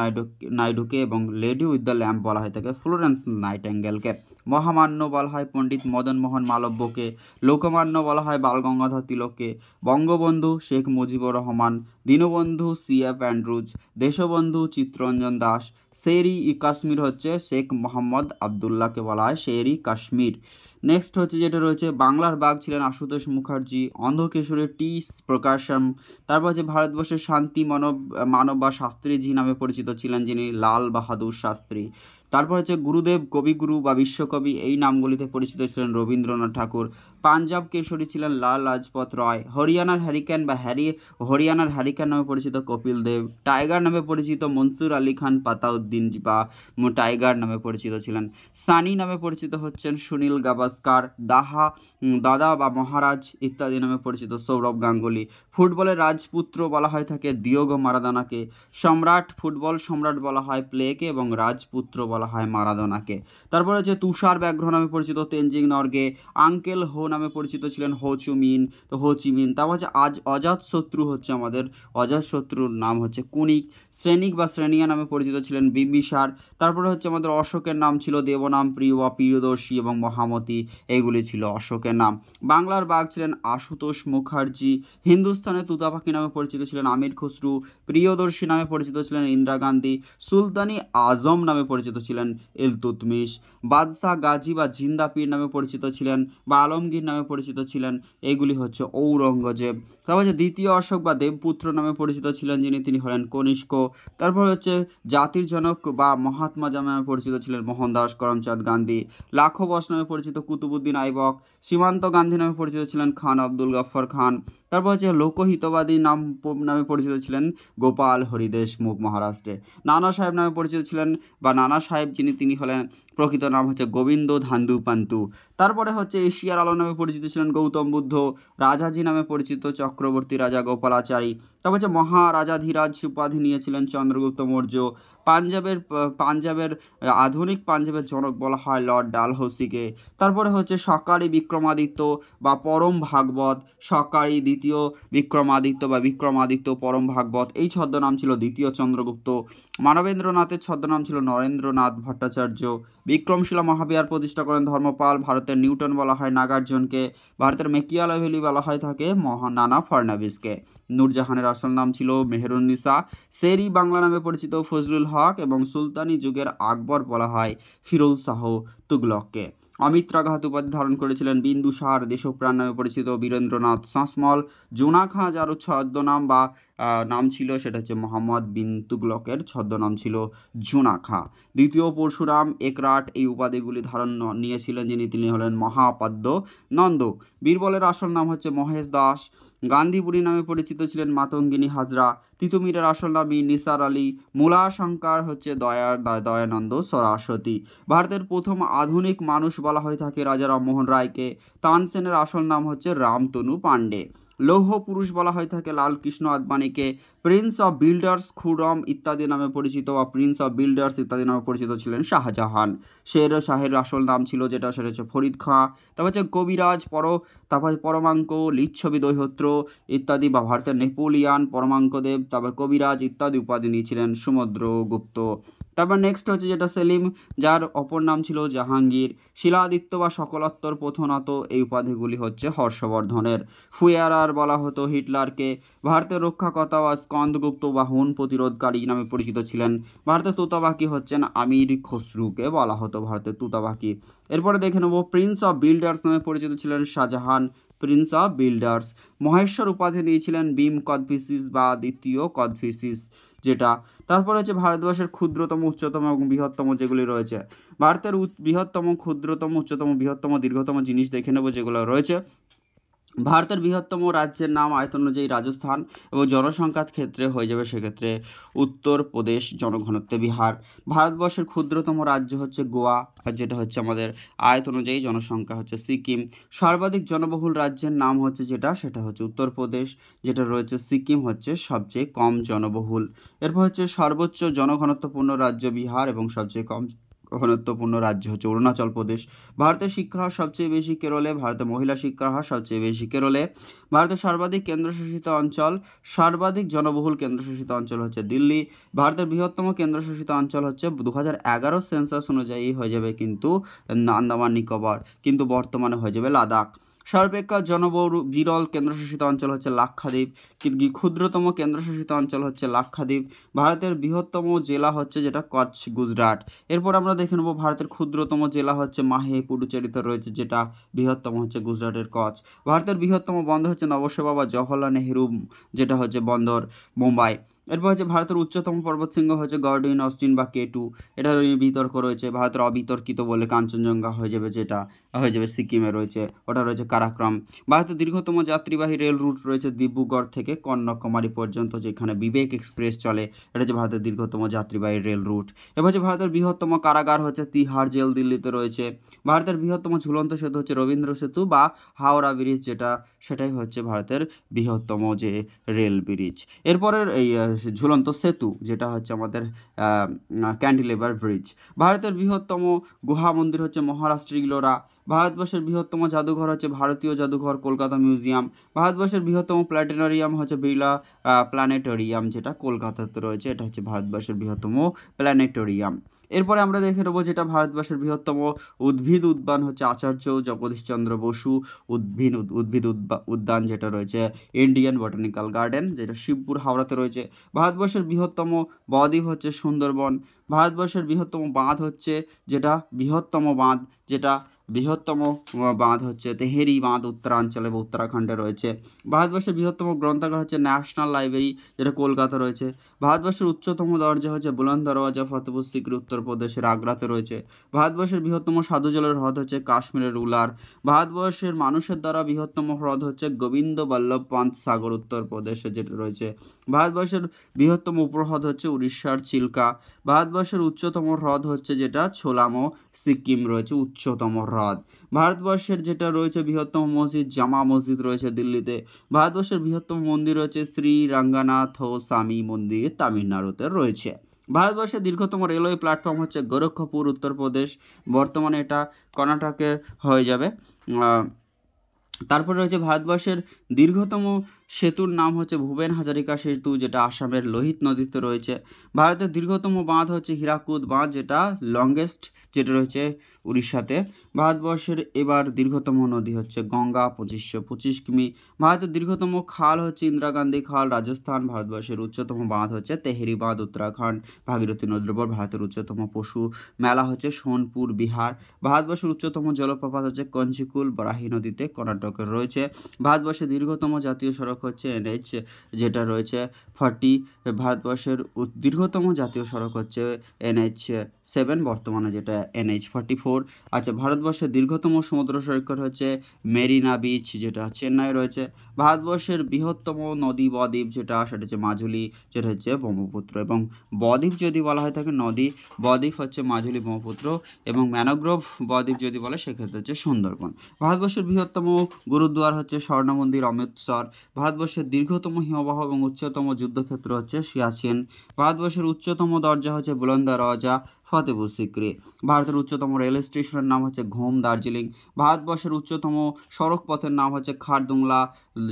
নাইডুকে এবং লেডি উইথ দ্য ল্যাম্প বলা হয়ে থাকে ফ্লোরেন্স নাইটেঙ্গেলকে, মহামান্য বলা হয় পণ্ডিত মদন মোহন মালব্যকে, লোকমান্য বলা হয় বালগঙ্গাধর তিলককে, বঙ্গবন্ধু শেখ মুজিবুর রহমান, দীনবন্ধু সি.এফ. অ্যান্ড্রুজ, দেশবন্ধু চিত্তরঞ্জন দাস, শের-ই কাশ্মীর হচ্ছে শেখ মোহাম্মদ আবদুল্লাহকে বলা হয় শের-ই কাশ্মীর। নেক্সট হচ্ছে যেটা রয়েছে, বাংলার বাঘ ছিলেন আশুতোষ মুখার্জি, অন্ধকেশরীর টি প্রকাশম, তারপর হচ্ছে ভারতবর্ষের শান্তি মানব বা শাস্ত্রীজি নামে পরিচিত ছিলেন যিনি লাল বাহাদুর শাস্ত্রী, তারপর হচ্ছে গুরুদেব কবিগুরু বা বিশ্বকবি এই নামগুলিতে পরিচিত ছিলেন রবীন্দ্রনাথ ঠাকুর, পাঞ্জাব কেশরী ছিলেন লাল লাজপত রায়, হরিয়ানার হ্যারিকেন বা হরিয়ানার হ্যারিকেন নামে পরিচিত কপিল দেব, টাইগার নামে পরিচিত মনসুর আলী খান পাতাউদ্দিন বা টাইগার নামে পরিচিত ছিলেন, সানি নামে পরিচিত হচ্ছেন সুনীল গাভাস্কার, দাদা বা মহারাজ ইত্যাদি নামে পরিচিত সৌরভ গাঙ্গুলি, ফুটবলের রাজপুত্র বলা হয় থাকে দিয়েগো মারাদোনাকে, ফুটবল সম্রাট বলা হয় প্লেকে এবং রাজপুত্র বলা হয় মারাদোনাকে। তারপর হচ্ছে তুষার ব্যাঘ্র নামে পরিচিত তেনজিং নরগে, আঙ্কেল হো নামে পরিচিত ছিলেন হোচিমিন। তারপর হচ্ছে অজাতশত্রু হচ্ছে আমাদের অজাতশত্রুর নাম হচ্ছে কুনিক, শ্রেণিক বা শ্রেণিয়া নামে পরিচিত ছিলেন বিম্বিসার, তারপরে হচ্ছে আমাদের অশোকের নাম ছিল দেবনাম, প্রিয়দর্শী এবং মহামতি, এইগুলি ছিল অশোকের নাম। বাংলার বাঘ ছিলেন আশুতোষ মুখার্জি, হিন্দুস্তানের তুতা পাখি নামে পরিচিত ছিলেন আমির খসরু, প্রিয়দর্শী নামে পরিচিত ছিলেন ইন্দিরা গান্ধী, সুলতানি আজম নামে পরিচিত ছিলেন ইলতুৎমিশ, বাদশাহ গাজী বা জিন্দা পীর নামে পরিচিত ছিলেন বা আলমগীর নামে পরিচিত ছিলেন, এইগুলি হচ্ছে ঔরঙ্গজেব। তারপর হচ্ছে দ্বিতীয় অশোক বা দেবপুত্র নামে পরিচিত ছিলেন তিনি হলেন কনিষ্ক। তারপর হচ্ছে জাতির জনক বা মহাত্মা নামে পরিচিত ছিলেন মোহনদাস করমচাঁদ গান্ধী, লাখো বস নামে পরিচিত কুতুবুদ্দিন আইবক, সীমান্ত গান্ধী নামে পরিচিত ছিলেন খান আব্দুল গফ্ফর খান। তারপর হচ্ছে লোকহিতবাদী নামে পরিচিত ছিলেন গোপাল হরি দেশমুখ মহারাষ্ট্রে। নানা সাহেব নামে পরিচিত ছিলেন বা নানা সাহেব তিনি হলেন প্রকৃত নাম হচ্ছে গোবিন্দ ধান্দু পান্তু। তারপরে হচ্ছে এশিয়ার আলো নামে পরিচিত ছিলেন গৌতম বুদ্ধ, রাজাজি নামে পরিচিত চক্রবর্তী রাজা গোপালাচারী। তারপর হচ্ছে মহারাজাধিরাজ উপাধি নিয়েছিলেন চন্দ্রগুপ্ত মৌর্য। পাঞ্জাবের আধুনিক পাঞ্জাবের জনক বলা হয় লর্ড ডালহৌসিকে। তারপরে হচ্ছে সকারি বিক্রমাদিত্য বা পরম ভাগবত, সকারি দ্বিতীয় বিক্রমাদিত্য বা বিক্রমাদিত্য পরম ভাগবত, এই ছদ্মনাম ছিল দ্বিতীয় চন্দ্রগুপ্ত। মানবেন্দ্রনাথের ছদ্মনাম ছিল নরেন্দ্রনাথ ভট্টাচার্য। বিক্রমশিলা মহাবিহার প্রতিষ্ঠা করেন ধর্মপাল। ভারতের নিউটন বলা হয় নাগার্জুনকে। ভারতের মেকিয়াভেলি বলা হয় থাকে নানা ফার্নাবিসকে। নূরজাহানের আসল নাম ছিল মেহেরুন্নিসা। শের-ই বাংলা নামে পরিচিত ফজলুল হক এবং সুলতানি যুগের আকবর বলা হয় ফিরোজ শাহ তুগলককে। অমিত্রাঘাত উপাধি ধারণ করেছিলেন বিন্দুসার। দেশপ্রাণ নামে পরিচিত বীরেন্দ্রনাথ শাসমল। জোনা খাঁ যার ছদ্মনাম বা নাম ছিল সেটা হচ্ছে মোহাম্মদ বিন তুগলকের ছদ্মনাম ছিল জোনা খাঁ। দ্বিতীয় পরশুরাম একরাট এই উপাধিগুলি ধারণ নিয়েছিলেন তিনি হলেন মহাপাদ্য নন্দ। বীরবলের আসল নাম হচ্ছে মহেশ দাস। গান্ধীপুরী নামে পরিচিত ছিলেন মাতঙ্গিনী হাজরা। তিতুমিরের আসল নাম নিসার আলী। মূলাশঙ্কর হচ্ছে দয়ানন্দ সরস্বতী। ভারতের প্রথম আধুনিক মানুষ বলা হয়ে থাকে রাজা রামমোহন রায়কে। তানসেনের আসল নাম হচ্ছে রামতনু পাণ্ডে। লৌহ পুরুষ বলা হয়ে থাকে লালকৃষ্ণ আদবানিকে। প্রিন্স অফ বিল্ডার্স খুরম ইত্যাদি নামে পরিচিত বা প্রিন্স অফ বিল্ডার্স ইত্যাদি নামে পরিচিত ছিলেন শাহজাহান। শের শাহের আসল নাম ছিল যেটা সেটা হচ্ছে ফরিদ খাঁ। তারপর হচ্ছে কবিরাজ তারপর পরমাঙ্ক, লিচ্ছবি দৈহত্র ইত্যাদি বা ভারতের নেপোলিয়ান, পরমাঙ্কদেব, তারপর কবিরাজ ইত্যাদি উপাধি নিয়েছিলেন সমুদ্রগুপ্ত। তারপর নেক্সট হচ্ছে যেটা সেলিম, যার অপর নাম ছিল জাহাঙ্গীর। শিলাদিত্য বা সকলোত্তর প্রথনত এই উপাধিগুলি হচ্ছে হর্ষবর্ধনের। ফুয়ারার বলা হতো হিটলারকে। ভারতের রক্ষাকর্তা বা স্কন্দগুপ্ত বা হুন প্রতিরোধকারী নামে পরিচিত ছিলেন। ভারতের তুতাবাকি হচ্ছেন আমির খসরুকে বলা হতো ভারতের তুতাবাকি। এরপরে দেখে নেব প্রিন্স অফ বিল্ডার্স নামে পরিচিত ছিলেন Shahjahan, Prince of builders. Maheshwar উপাধি নিয়েছিলেন ভীম কদফিসিস বা দ্বিতীয় কদফিসিস যেটা। তারপরে হচ্ছে ভারতবর্ষের ক্ষুদ্রতম, উচ্চতম এবং বৃহত্তম যেগুলি রয়েছে। ভারতের বৃহত্তম, ক্ষুদ্রতম, উচ্চতম, বৃহত্তম, দীর্ঘতম জিনিস দেখে নেব যেগুলো রয়েছে। ভারতের বৃহত্তম রাজ্যের নাম আয়তন অনুযায়ী রাজস্থান এবং জনসংখ্যার ক্ষেত্রে হয়ে যাবে সেক্ষেত্রে উত্তরপ্রদেশ, জনঘনত্বে বিহার। ভারতবর্ষের ক্ষুদ্রতম রাজ্য হচ্ছে গোয়া, আর যেটা হচ্ছে আমাদের আয়তন অনুযায়ী জনসংখ্যা হচ্ছে সিকিম। সর্বাধিক জনবহুল রাজ্যের নাম হচ্ছে সেটা হচ্ছে উত্তরপ্রদেশ, যেটা রয়েছে সিকিম হচ্ছে সবচেয়ে কম জনবহুল। এরপর হচ্ছে সর্বোচ্চ জনঘনত্বপূর্ণ রাজ্য বিহার এবং সবচেয়ে কম ঘনত্বপূর্ণ রাজ্য হচ্ছে অরুণাচল প্রদেশ। ভারতের শিক্ষার হার সবচেয়ে বেশি কেরলে, ভারতের মহিলা শিক্ষার হার সবচেয়ে বেশি কেরলে। ভারতের সর্বাধিক কেন্দ্রশাসিত অঞ্চল, সর্বাধিক জনবহুল কেন্দ্রশাসিত অঞ্চল হচ্ছে দিল্লি। ভারতের বৃহত্তম কেন্দ্রশাসিত অঞ্চল হচ্ছে 2011 সেন্সাস অনুযায়ী হয়ে যাবে কিন্তু আন্দামান নিকোবর, কিন্তু বর্তমানে হয়ে যাবে লাদাখ। সর্বাপেক্ষা জনবহুল বিরল কেন্দ্রশাসিত অঞ্চল হচ্ছে লাক্ষাদ্বীপ, কিন্তু ক্ষুদ্রতম কেন্দ্রশাসিত অঞ্চল হচ্ছে লাক্ষাদ্বীপ। ভারতের বৃহত্তম জেলা হচ্ছে যেটা কচ্ছ, গুজরাট। এরপর আমরা দেখে নেব ভারতের ক্ষুদ্রতম জেলা হচ্ছে মাহে, পুডুচেরিতে রয়েছে, যেটা বৃহত্তম হচ্ছে গুজরাটের কচ্ছ। ভারতের বৃহত্তম বন্দর হচ্ছে নবসেবা বা জওহরলাল নেহেরু, যেটা হচ্ছে বন্দর মুম্বাই। এরপর হচ্ছে ভারতের উচ্চতম পর্বতশৃঙ্গ হচ্ছে গর্ডিন অস্টিন বা K2, এটা নিয়ে বিতর্ক রয়েছে। ভারতের অবিতর্কিত বলে কাঞ্চনজঙ্ঘা হয়ে যাবে, যেটা হয়ে যাবে সিকিমে রয়েছে, ওটা রয়েছে কারাক্রম। ভারতের দীর্ঘতম যাত্রীবাহী রেল রুট রয়েছে ডিব্রুগড় থেকে কন্যাকুমারী পর্যন্ত, যেখানে বিবেক এক্সপ্রেস চলে, এটা হচ্ছে ভারতের দীর্ঘতম যাত্রীবাহী রেল রুট। এবার হচ্ছে ভারতের বৃহত্তম কারাগার হচ্ছে তিহার জেল, দিল্লিতে রয়েছে। ভারতের বৃহত্তম ঝুলন্ত সেতু হচ্ছে রবীন্দ্র সেতু বা হাওড়া ব্রিজ, সেটাই হচ্ছে ভারতের বৃহত্তম যে রেল ব্রিজ। এরপরের এই ঝুলন্ত সেতু যেটা হচ্ছে আমাদের ক্যান্টিলেভার ব্রিজ। ভারতের বৃহত্তম গুহা মন্দির হচ্ছে মহারাষ্ট্রের ইলোরা। ভারতবর্ষের বৃহত্তম জাদুঘর হচ্ছে ভারতীয় জাদুঘর কলকাতা মিউজিয়াম। ভারতবর্ষের বৃহত্তম প্ল্যানেটোরিয়াম হচ্ছে বিড়লা প্ল্যানেটোরিয়াম, যেটা কলকাতাতে রয়েছে, এটা হচ্ছে ভারতবর্ষের বৃহত্তম প্ল্যানেটোরিয়াম। এরপরে আমরা দেখে নেবো যেটা ভারতবর্ষের বৃহত্তম উদ্ভিদ উদ্যান হচ্ছে আচার্য জগদীশচন্দ্র বসু উদ্ভিদ উদ্যান, যেটা রয়েছে ইন্ডিয়ান বটানিক্যাল গার্ডেন, যেটা শিবপুর, হাওড়াতে রয়েছে। ভারতবর্ষের বৃহত্তম বদ্বীপ হচ্ছে সুন্দরবন। ভারতবর্ষের বৃহত্তম বাঁধ হচ্ছে তেহেরি বাঁধ, উত্তরাঞ্চলে বা উত্তরাখণ্ডে রয়েছে। ভারতবর্ষের বৃহত্তম গ্রন্থাগার হচ্ছে ন্যাশনাল লাইব্রেরি, যেটা কলকাতা রয়েছে। ভারতবর্ষের উচ্চতম দরজা হচ্ছে বুলন্দ দরওয়াজা, ফতেপুর সিক্রি, উত্তরপ্রদেশের আগ্রাতে রয়েছে। ভারতবর্ষের বৃহত্তম সাধুজলের হ্রদ হচ্ছে কাশ্মীরের উলার। ভারতবর্ষের মানুষের দ্বারা বৃহত্তম হ্রদ হচ্ছে গোবিন্দ বল্লভ পন্ত সাগর, উত্তরপ্রদেশে যেটা রয়েছে। ভারতবর্ষের বৃহত্তম উপহ্রদ হচ্ছে উড়িষ্যার চিল্কা। ভারতবর্ষের উচ্চতম হ্রদ হচ্ছে যেটা ছোলামো, সিকিম রয়েছে উচ্চতম হ্রদ। ভারতবর্ষের যেটা রয়েছে বৃহত্তম মসজিদ জামা মসজিদ রয়েছে দিল্লিতে। ভারতবর্ষের বৃহত্তম মন্দির হচ্ছে শ্রী রঙ্গনাথ স্বামী মন্দির, তামিলনাড়ুতে রয়েছে। ভারতবর্ষের দীর্ঘতম রেলওয়ে প্ল্যাটফর্ম হচ্ছে গোরক্ষপুর, উত্তরপ্রদেশ। বর্তমানে এটা কর্ণাটকে হয়ে যাবে। তারপরে রয়েছে ভারতবর্ষের দীর্ঘতম সেতুর নাম হচ্ছে ভূপেন হাজারিকা সেতু, যেটা আসামের লোহিত নদীতে রয়েছে। ভারতের দীর্ঘতম বাঁধ হচ্ছে হীরাকুদ বাঁধ, যেটা লংগেস্ট, যেটা রয়েছে উড়িষ্যাতে। ভারতবর্ষের এবার দীর্ঘতম নদী হচ্ছে গঙ্গা, 2525 কিমি। ভারতের দীর্ঘতম খাল হচ্ছে ইন্দিরা গান্ধী খাল, রাজস্থান। ভারতবর্ষের উচ্চতম বাঁধ হচ্ছে তেহেরি বাঁধ, উত্তরাখণ্ড। ভাগীরথী নদীর উপর ভারতের উচ্চতম পশু মেলা হচ্ছে সোনপুর, বিহার। ভারতবর্ষের উচ্চতম জলপ্রপাত হচ্ছে কঞ্চিকুল, বরাহি নদীতে, কর্ণাটকের রয়েছে। ভারতবর্ষের দীর্ঘতম জাতীয় সড়ক হচ্ছে NH, যেটা রয়েছে 40। ভারতবর্ষের দীর্ঘতম জাতীয় সড়ক হচ্ছে NH বর্তমানে যেটা NH44। আচ্ছা, ভারতবর্ষের দীর্ঘতম সমুদ্র সৈকত হচ্ছে মেরিনা বিচ, যেটা চেন্নাই রয়েছে। ভারতবর্ষের বৃহত্তম নদী বদ্বীপ যেটা, সেটা হচ্ছে মাজুলি, যেটা হচ্ছে ব্রহ্মপুত্র। এবং বদ্বীপ যদি বলা হয় থাকে নদী বদ্বীপ হচ্ছে মাজুলি, ব্রহ্মপুত্র। এবং ম্যানগ্রোভ বদ্বীপ যদি বলে সেক্ষেত্রে হচ্ছে সুন্দরবন। ভারতবর্ষের বৃহত্তম গুরুদ্বার হচ্ছে স্বর্ণ মন্দির, অমৃতসর। ভারতবর্ষের দীর্ঘতম হিমবাহ এবং উচ্চতম যুদ্ধক্ষেত্র হচ্ছে সিয়াচেন। ভারতবর্ষের উচ্চতম দরজা হচ্ছে বুলন্দ দরজা, ফতেপুর সিক্রি। ভারতের উচ্চতম রেল স্টেশনের নাম হচ্ছে ঘুম, দার্জিলিং। ভারতবর্ষের উচ্চতম সড়ক পথের নাম হচ্ছে খারদুংলা,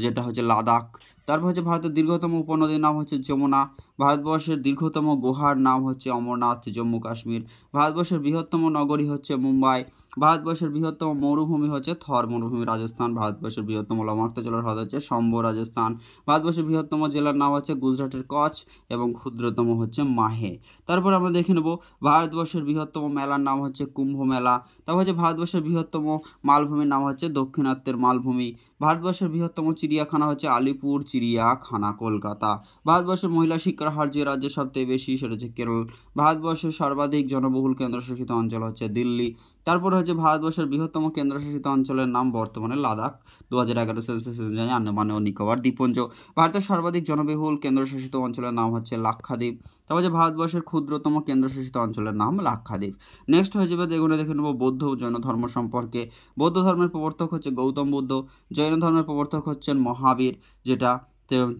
যেটা হচ্ছে লাদাখ। তারপর হচ্ছে ভারতের দীর্ঘতম উপনদীর নাম হচ্ছে যমুনা। ভারতবর্ষের দীর্ঘতম গুহার নাম হচ্ছে অমরনাথ, জম্মু কাশ্মীর। ভারতবর্ষের বৃহত্তম নগরী হচ্ছে মুম্বাই। ভারতবর্ষের বৃহত্তম মরুভূমি হচ্ছে থর মরুভূমি, রাজস্থান। ভারতবর্ষের বৃহত্তম লবণাক্ত জলের হ্রদ হচ্ছে শম্ভু, রাজস্থান। ভারতবর্ষের বৃহত্তম জেলার নাম হচ্ছে গুজরাটের কচ্ছ এবং ক্ষুদ্রতম হচ্ছে মাহে। তারপর আমরা দেখে নেব ভারতবর্ষের বৃহত্তম মেলার নাম হচ্ছে কুম্ভ মেলা। তারপর হচ্ছে ভারতবর্ষের বৃহত্তম মালভূমির নাম হচ্ছে দক্ষিণাত্যের মালভূমি। ভারতবর্ষের বৃহত্তম চিড়িয়াখানা হচ্ছে আলিপুর চিড়িয়াখানা, কলকাতা। ভারতবর্ষের মহিলা শিক্ষার হার যে রাজ্যের সবথেকে বেশি, সেটা হচ্ছে কেরল। ভারতবর্ষের সর্বাধিক জনবহুল কেন্দ্রশাসিত অঞ্চল হচ্ছে দিল্লি। তারপর হচ্ছে ভারতবর্ষের বৃহত্তম কেন্দ্রশাসিত অঞ্চলের নাম বর্তমানে লাদাখ। 2011 সেন্সাস অনুযায়ী আন্দামান ও নিকোবর দ্বীপপুঞ্জ। ভারতের সর্বাধিক জনবহুল কেন্দ্রশাসিত অঞ্চলের নাম হচ্ছে লাক্ষাদ্বীপ। তারপর যে ভারতবর্ষের ক্ষুদ্রতম কেন্দ্রশাসিত অঞ্চলের নাম লাক্ষাদ্বীপ। নেক্সট হয়ে যাবে দেখে নেব বৌদ্ধ ও জৈন ধর্ম সম্পর্কে। বৌদ্ধ ধর্মের প্রবর্তক হচ্ছে গৌতম বুদ্ধ। জৈন ধর্মের প্রবর্তক হচ্ছেন মহাবীর, যেটা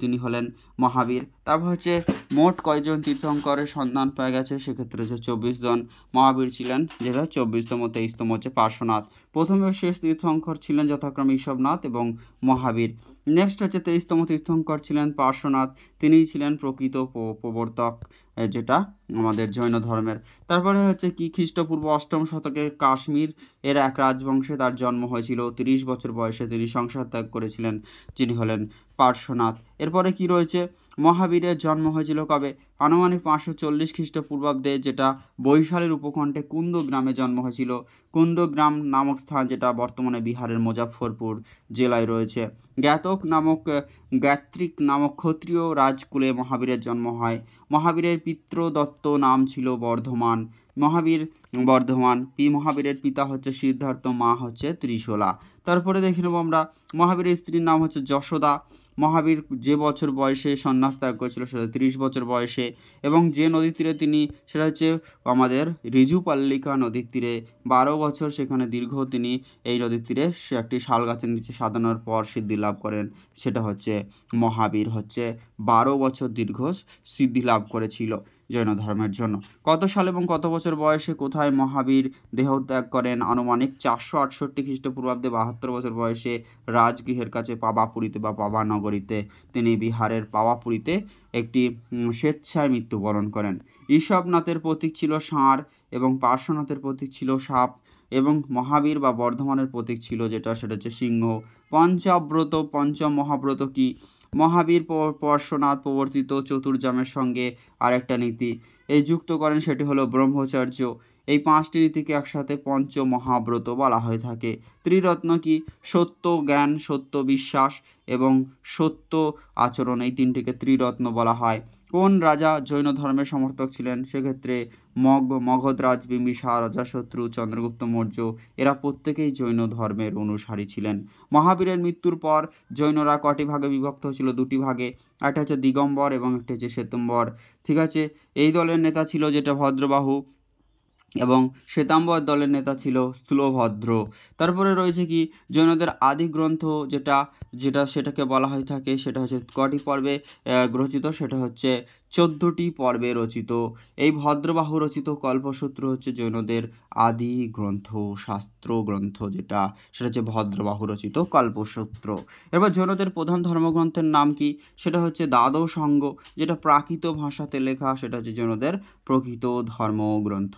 তিনি হলেন মহাবীর। তারপর হচ্ছে মোট কয়জন তীর্থঙ্করের সন্ধান পাওয়া গেছে, সেক্ষেত্রে হচ্ছে 24 জন। মহাবীর ছিলেন যেটা 24তম, 23তম হচ্ছে পার্শ্বনাথ। প্রথম ও শেষ তীর্থঙ্কর ছিলেন যথাক্রমে ঋষভনাথ এবং মহাবীর। নেক্সট হচ্ছে 23তম তীর্থঙ্কর ছিলেন পার্শ্বনাথ, তিনিই ছিলেন প্রকৃত প্রবর্তক, যেটা আমাদের জৈন ধর্মের। তারপরে হচ্ছে কি, খ্রিস্টপূর্ব 8ম শতকে কাশ্মীর এর এক রাজবংশে তার জন্ম হয়েছিল। 30 বছর বয়সে তিনি সংসার ত্যাগ করেছিলেন, যিনি হলেন পার্শ্বনাথ। এরপরে কি রয়েছে, মহাবীরের জন্ম হয়েছিল কবে, আনুমানিক 540 খ্রিস্টপূর্বাব্দে, যেটা বৈশালীর উপকণ্ঠে কুন্দ গ্রামে জন্ম হয়েছিল। কুন্দ গ্রাম নামক স্থান যেটা বর্তমানে বিহারের মুজাফফরপুর জেলায় রয়েছে। গাত্রিক নামক ক্ষত্রিয় রাজকুলে মহাবীরের জন্ম হয়। মহাবীরের পিতৃদত্ত নাম ছিল বর্ধমান। মহাবীরের পিতা হচ্ছে সিদ্ধার্থ, মা হচ্ছে ত্রিশূলা। তারপরে দেখে নেব আমরা মহাবীরের স্ত্রীর নাম হচ্ছে যশোদা। মহাবীর যে বছর বয়সে সন্ন্যাস ত্যাগ করেছিল সেটা 30 বছর বয়সে। এবং যে নদীর তীরে তিনি, সেটা হচ্ছে আমাদের রিজুপাল্লিকা নদীর তীরে 12 বছর সেখানে দীর্ঘ তিনি এই নদীর তীরে একটি শাল গাছের নিচে সাধনার পর সিদ্ধি লাভ করেন। সেটা হচ্ছে মহাবীর হচ্ছে 12 বছর দীর্ঘ সিদ্ধি লাভ করেছিল জৈন ধর্মের জন্য। কত সাল এবং কত বছর বয়সে কোথায় মহাবীর দেহত্যাগ করেন, আনুমানিক 468 খ্রিস্টপূর্বাব্দে 72 বছর বয়সে রাজগৃহের কাছে পাবাপুরীতে বা পাবানগরীতে, তিনি বিহারের পাবাপুরীতে একটি স্বেচ্ছায় মৃত্যুবরণ করেন। ঋষভনাথের প্রতীক ছিল ষাঁড় এবং পার্শ্বনাথের প্রতীক ছিল সাপ এবং মহাবীর বা বর্ধমানের প্রতীক ছিল যেটা, সেটা হচ্ছে সিংহ। পঞ্চব্রত, পঞ্চম মহাব্রত কি, মহাবীর পার্শ্বনাথ প্রবর্তিত চতুর্জামের সঙ্গে আরেকটা নীতি এই যুক্ত করেন, সেটি হলো ব্রহ্মচর্য। এই 5টি নীতিকে একসাথে পঞ্চ মহাব্রত বলা হয়ে থাকে। ত্রিরত্ন কি, সত্য জ্ঞান, সত্য বিশ্বাস এবং সত্য আচরণ, এই 3টিকে ত্রিরত্ন বলা হয়। কোন রাজা জৈন ধর্মের সমর্থক ছিলেন, সেক্ষেত্রে মগধরাজ, বিম্বিসার, অজাশত্রু, চন্দ্রগুপ্ত মৌর্য, এরা প্রত্যেকেই জৈন ধর্মের অনুসারী ছিলেন। মহাবীরের মৃত্যুর পর জৈনরা কটি ভাগে বিভক্ত হয়েছিল, 2টি ভাগে, একটা হচ্ছে দিগম্বর এবং একটা হচ্ছে শ্বেতম্বর। ঠিক আছে, এই দলের নেতা ছিল যেটা ভদ্রবাহু এবং শ্বেতাম্বর দলের নেতা ছিল স্থূলভদ্র। তারপরে রয়েছে কি, জৈনদের আদি গ্রন্থ সেটাকে বলা হয়ে থাকে, সেটা হচ্ছে কটি পর্বে রচিত, সেটা হচ্ছে 14টি পর্বে রচিত। এই ভদ্রবাহু রচিত কল্পসূত্র হচ্ছে জৈনদের আদি গ্রন্থ, শাস্ত্র গ্রন্থ, যেটা সেটা হচ্ছে ভদ্রবাহু রচিত কল্পসূত্র। এবার জৈনদের প্রধান ধর্মগ্রন্থের নাম কি, সেটা হচ্ছে দ্বাদশ অঙ্গ, যেটা প্রাকৃত ভাষাতে লেখা, সেটা হচ্ছে জৈনদের প্রকৃত ধর্মগ্রন্থ।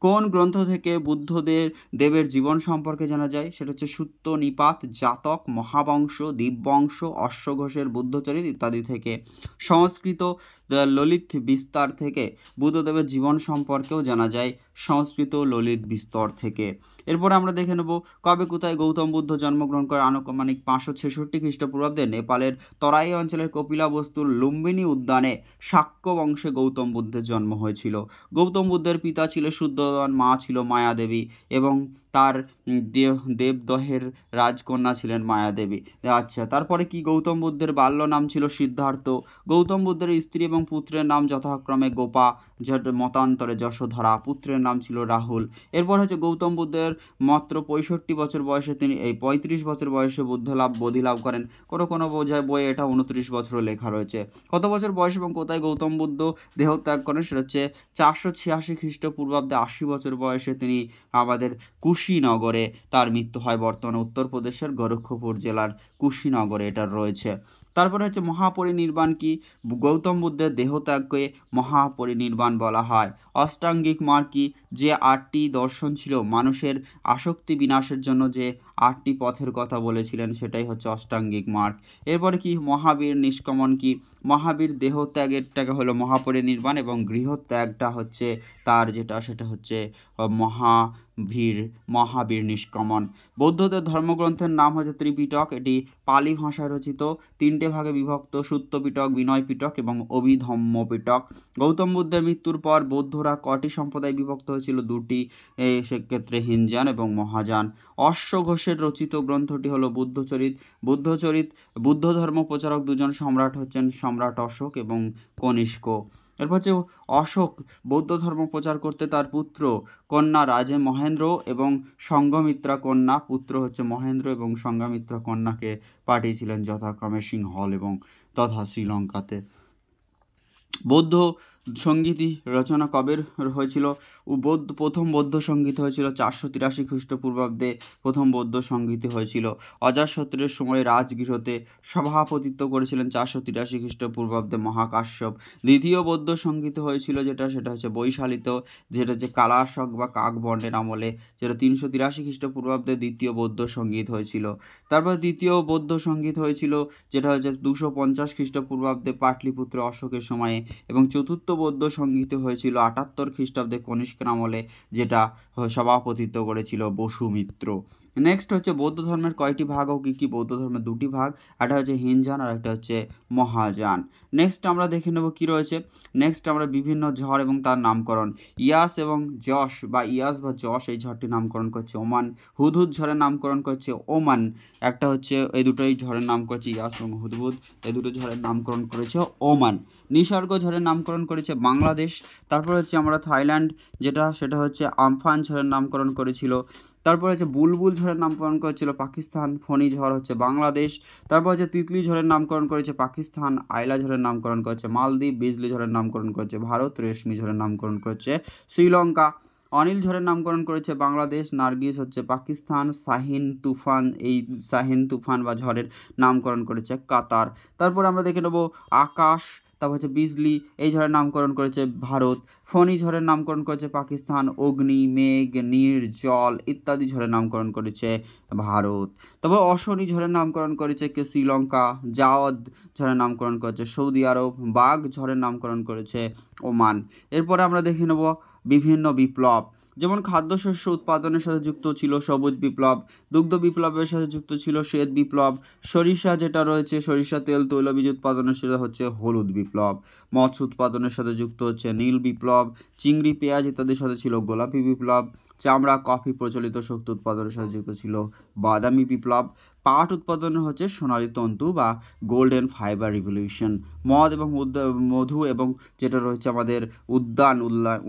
কোন গ্রন্থ থেকে বুদ্ধদেবের জীবন সম্পর্কে জানা যায়, সেটা হচ্ছে সুত্ত নিপাত, জাতক, মহাবংশ, দিব্যবংশ, অশ্বঘোষের বুদ্ধচরিত ইত্যাদি থেকে। সংস্কৃত ললিত বিস্তার থেকে বুদ্ধদেবের জীবন সম্পর্কেও জানা যায় সংস্কৃত ললিত বিস্তর থেকে। এরপরে আমরা দেখে নেব কবে কোথায় গৌতম বুদ্ধ জন্মগ্রহণ করে। আনুমানিক 566 খ্রিস্টপূর্বাব্দে নেপালের তরাই অঞ্চলের কপিলাবস্তুর লুম্বিনী উদ্যানে শাক্য বংশে গৌতম বুদ্ধের জন্ম হয়েছিল। গৌতম বুদ্ধের পিতা ছিল শুদ্ধোদন, মা ছিল মায়াদেবী এবং তার দেবদহের রাজকন্যা ছিলেন মায়াদেবী। আচ্ছা, তারপরে কি গৌতম বুদ্ধের বাল্য নাম ছিল সিদ্ধার্থ। গৌতম বুদ্ধের স্ত্রী এবং পুত্রের নাম যথাক্রমে গোপা, মতান্তরে যশোধরা, পুত্রের নাম ছিল রাহুল। এরপর হচ্ছে গৌতম বুদ্ধের মাত্র 65 বছর বয়সে তিনি 35 বছর বয়সে বোধি লাভ করেন। কোনো বোঝায় বইয়ে এটা 29 বছরও লেখা রয়েছে। কত বছর বয়স এবং কোথায় গৌতম বুদ্ধ দেহত্যাগ করেন সেটা হচ্ছে 486 খ্রিস্টপূর্বাব্দে 80 বছর বয়সে তিনি আমাদের কুশীনগরে তার মৃত্যু হয়। বর্তমানে উত্তরপ্রদেশের গোরক্ষপুর জেলার কুশীনগরে এটা রয়েছে। তারপরে হচ্ছে মহাপরিনির্বাণ কি। গৌতম বুদ্ধের দেহত্যাগকে মহাপরিনির্বাণ বলা হয়। অষ্টাঙ্গিক মার্গ কি। যে 8টি দর্শন ছিল মানুষের আসক্তি বিনাশের জন্য যে 8টি পথের কথা বলেছিলেন সেটাই হচ্ছে অষ্টাঙ্গিক মার্গ। এরপরে কি মহাবীর নিষ্ক্রমণ কি। মহাবীর দেহত্যাগেরটাকে হলো মহাপরিনির্বাণ এবং গৃহত্যাগটা হচ্ছে তার সেটা হচ্ছে মহাবীর নিষ্ক্রমণ। বৌদ্ধদের ধর্মগ্রন্থের নাম হচ্ছে ত্রিপিটক। এটি পালি ভাষায় রচিত, 3টে ভাগে বিভক্ত: সুত্ত পিটক, বিনয় পিটক এবং অভিধম্ম পিটক। গৌতম বুদ্ধের মৃত্যুর পর বৌদ্ধরা কটি সম্প্রদায় বিভক্ত হয়েছিল? 2টি, সেক্ষেত্রে হিনজান এবং মহাযান। অশ্ব ঘোষের রচিত গ্রন্থটি হলো বুদ্ধচরিত। বুদ্ধ ধর্ম প্রচারক 2জন সম্রাট হচ্ছেন সম্রাট অশোক এবং কনিষ্ক। এরপর হচ্ছে অশোক বৌদ্ধ ধর্ম প্রচার করতে তার পুত্র কন্যা রাজে মহেন্দ্র এবং সংঘমিত্রা কন্যা, পুত্র হচ্ছে মহেন্দ্র এবং সংঘমিত্রা কন্যাকে পাঠিয়েছিলেন যথাক্রমে সিংহল এবং তথা শ্রীলঙ্কাতে। বৌদ্ধ সঙ্গীতি রচনা কবে হয়েছিল? প্রথম বৌদ্ধ সঙ্গীত হয়েছিল 483 খ্রিস্টপূর্বাব্দে। প্রথম বৌদ্ধ সঙ্গীতি হয়েছিল অজাতশত্রুর সময় রাজগৃহতে সভাপতিত্ব করেছিলেন 483 খ্রিস্টপূর্বাব্দে মহাকাশ্যপ। দ্বিতীয় বৌদ্ধ সঙ্গীত হয়েছিল সেটা হচ্ছে বৈশালিত, যেটা হচ্ছে কালাশক বা কাকবর্ণের আমলে, যেটা 383 খ্রিস্টপূর্বাব্দে দ্বিতীয় বৌদ্ধ সঙ্গীত হয়েছিল। তারপর দ্বিতীয় বৌদ্ধ সঙ্গীত হয়েছিল যেটা হচ্ছে 250 খ্রিস্টপূর্বাব্দে পাটলিপুত্র অশোকের সময়ে, এবং চতুর্থ বৌদ্ধ সঙ্গীত হয়েছিল 78 খ্রিস্টাব্দে কনিষ্কের আমলে, যেটা সভাপতিত্ব করেছিল বসুমিত্র। নেক্সট হচ্ছে বৌদ্ধ ধর্মের কয়টি ভাগ ও কী কী? বৌদ্ধ ধর্মের 2টি ভাগ, একটা হচ্ছে হিনযান আর একটা হচ্ছে মহাযান। নেক্সট আমরা দেখে নেব কি রয়েছে। নেক্সট আমরা বিভিন্ন ঝড় এবং তার নামকরণ। ইয়াস এবং যশ বা ইয়াস বা যশ এই ঝড়টির নামকরণ করছে ওমান। হুদহুদ ঝড়ের নামকরণ করছে ওমান। একটা হচ্ছে এই দুটোই ঝড়ের নাম করেছে ইয়াস এবং হুদহুদ, এই দুটো ঝড়ের নামকরণ করেছে ওমান। নিসর্গ ঝড়ের নামকরণ করেছে বাংলাদেশ। তারপর হচ্ছে আমরা থাইল্যান্ড সেটা হচ্ছে আমফান ঝড়ের নামকরণ করেছিল। তারপর হচ্ছে বুলবুল ঝড়ের নামকরণ করেছিল পাকিস্তান। ফণী ঝড় হচ্ছে বাংলাদেশ। তারপর হচ্ছে তিতলি ঝড়ের নামকরণ করেছে পাকিস্তান। আইলা ঝড়ের নামকরণ করেছে মালদ্বীপ। বিজলি ঝড়ের নামকরণ করেছে ভারত। রেশমি ঝড়ের নামকরণ করেছে শ্রীলঙ্কা। অনিল ঝড়ের নামকরণ করেছে বাংলাদেশ। নার্গিস হচ্ছে পাকিস্তান। শাহিন তুফান বা ঝড়ের নামকরণ করেছে কাতার। তারপর আমরা দেখে নেব আকাশ, তারপর হচ্ছে বিজলি এই ঝড়ের নামকরণ করেছে ভারত। ফণী ঝড়ের নামকরণ করেছে পাকিস্তান। অগ্নি, মেঘ, নীর, জল ইত্যাদি ঝড়ের নামকরণ করেছে ভারত। তারপর অশনি ঝড়ের নামকরণ করেছে শ্রীলঙ্কা। জাওদ ঝড়ের নামকরণ করেছে সৌদি আরব। বাঘ ঝড়ের নামকরণ করেছে ওমান। এরপরে আমরা দেখে নেব বিভিন্ন বিপ্লব, যেমন খাদ্যশস্য উৎপাদনের সাথে যুক্ত ছিল সবুজ বিপ্লব। দুগ্ধ বিপ্লবের সাথে যুক্ত ছিল শ্বেত বিপ্লব। সরিষা যেটা রয়েছে সরিষা তেল তৈলবীজ উৎপাদনের সাথে হচ্ছে হলুদ বিপ্লব। মৎস্য উৎপাদনের সাথে যুক্ত হচ্ছে নীল বিপ্লব। চিংড়ি, পেঁয়াজ ইত্যাদির সাথে ছিল গোলাপি বিপ্লব। চামড়া, কফি, প্রচলিত শক্তি উৎপাদনের সাথে যুক্ত ছিল বাদামি বিপ্লব। পাট উৎপাদনের হচ্ছে সোনালী তন্তু বা গোল্ডেন ফাইবার রিভলিউশন। মদ এবং মধু এবং যেটা রয়েছে আমাদের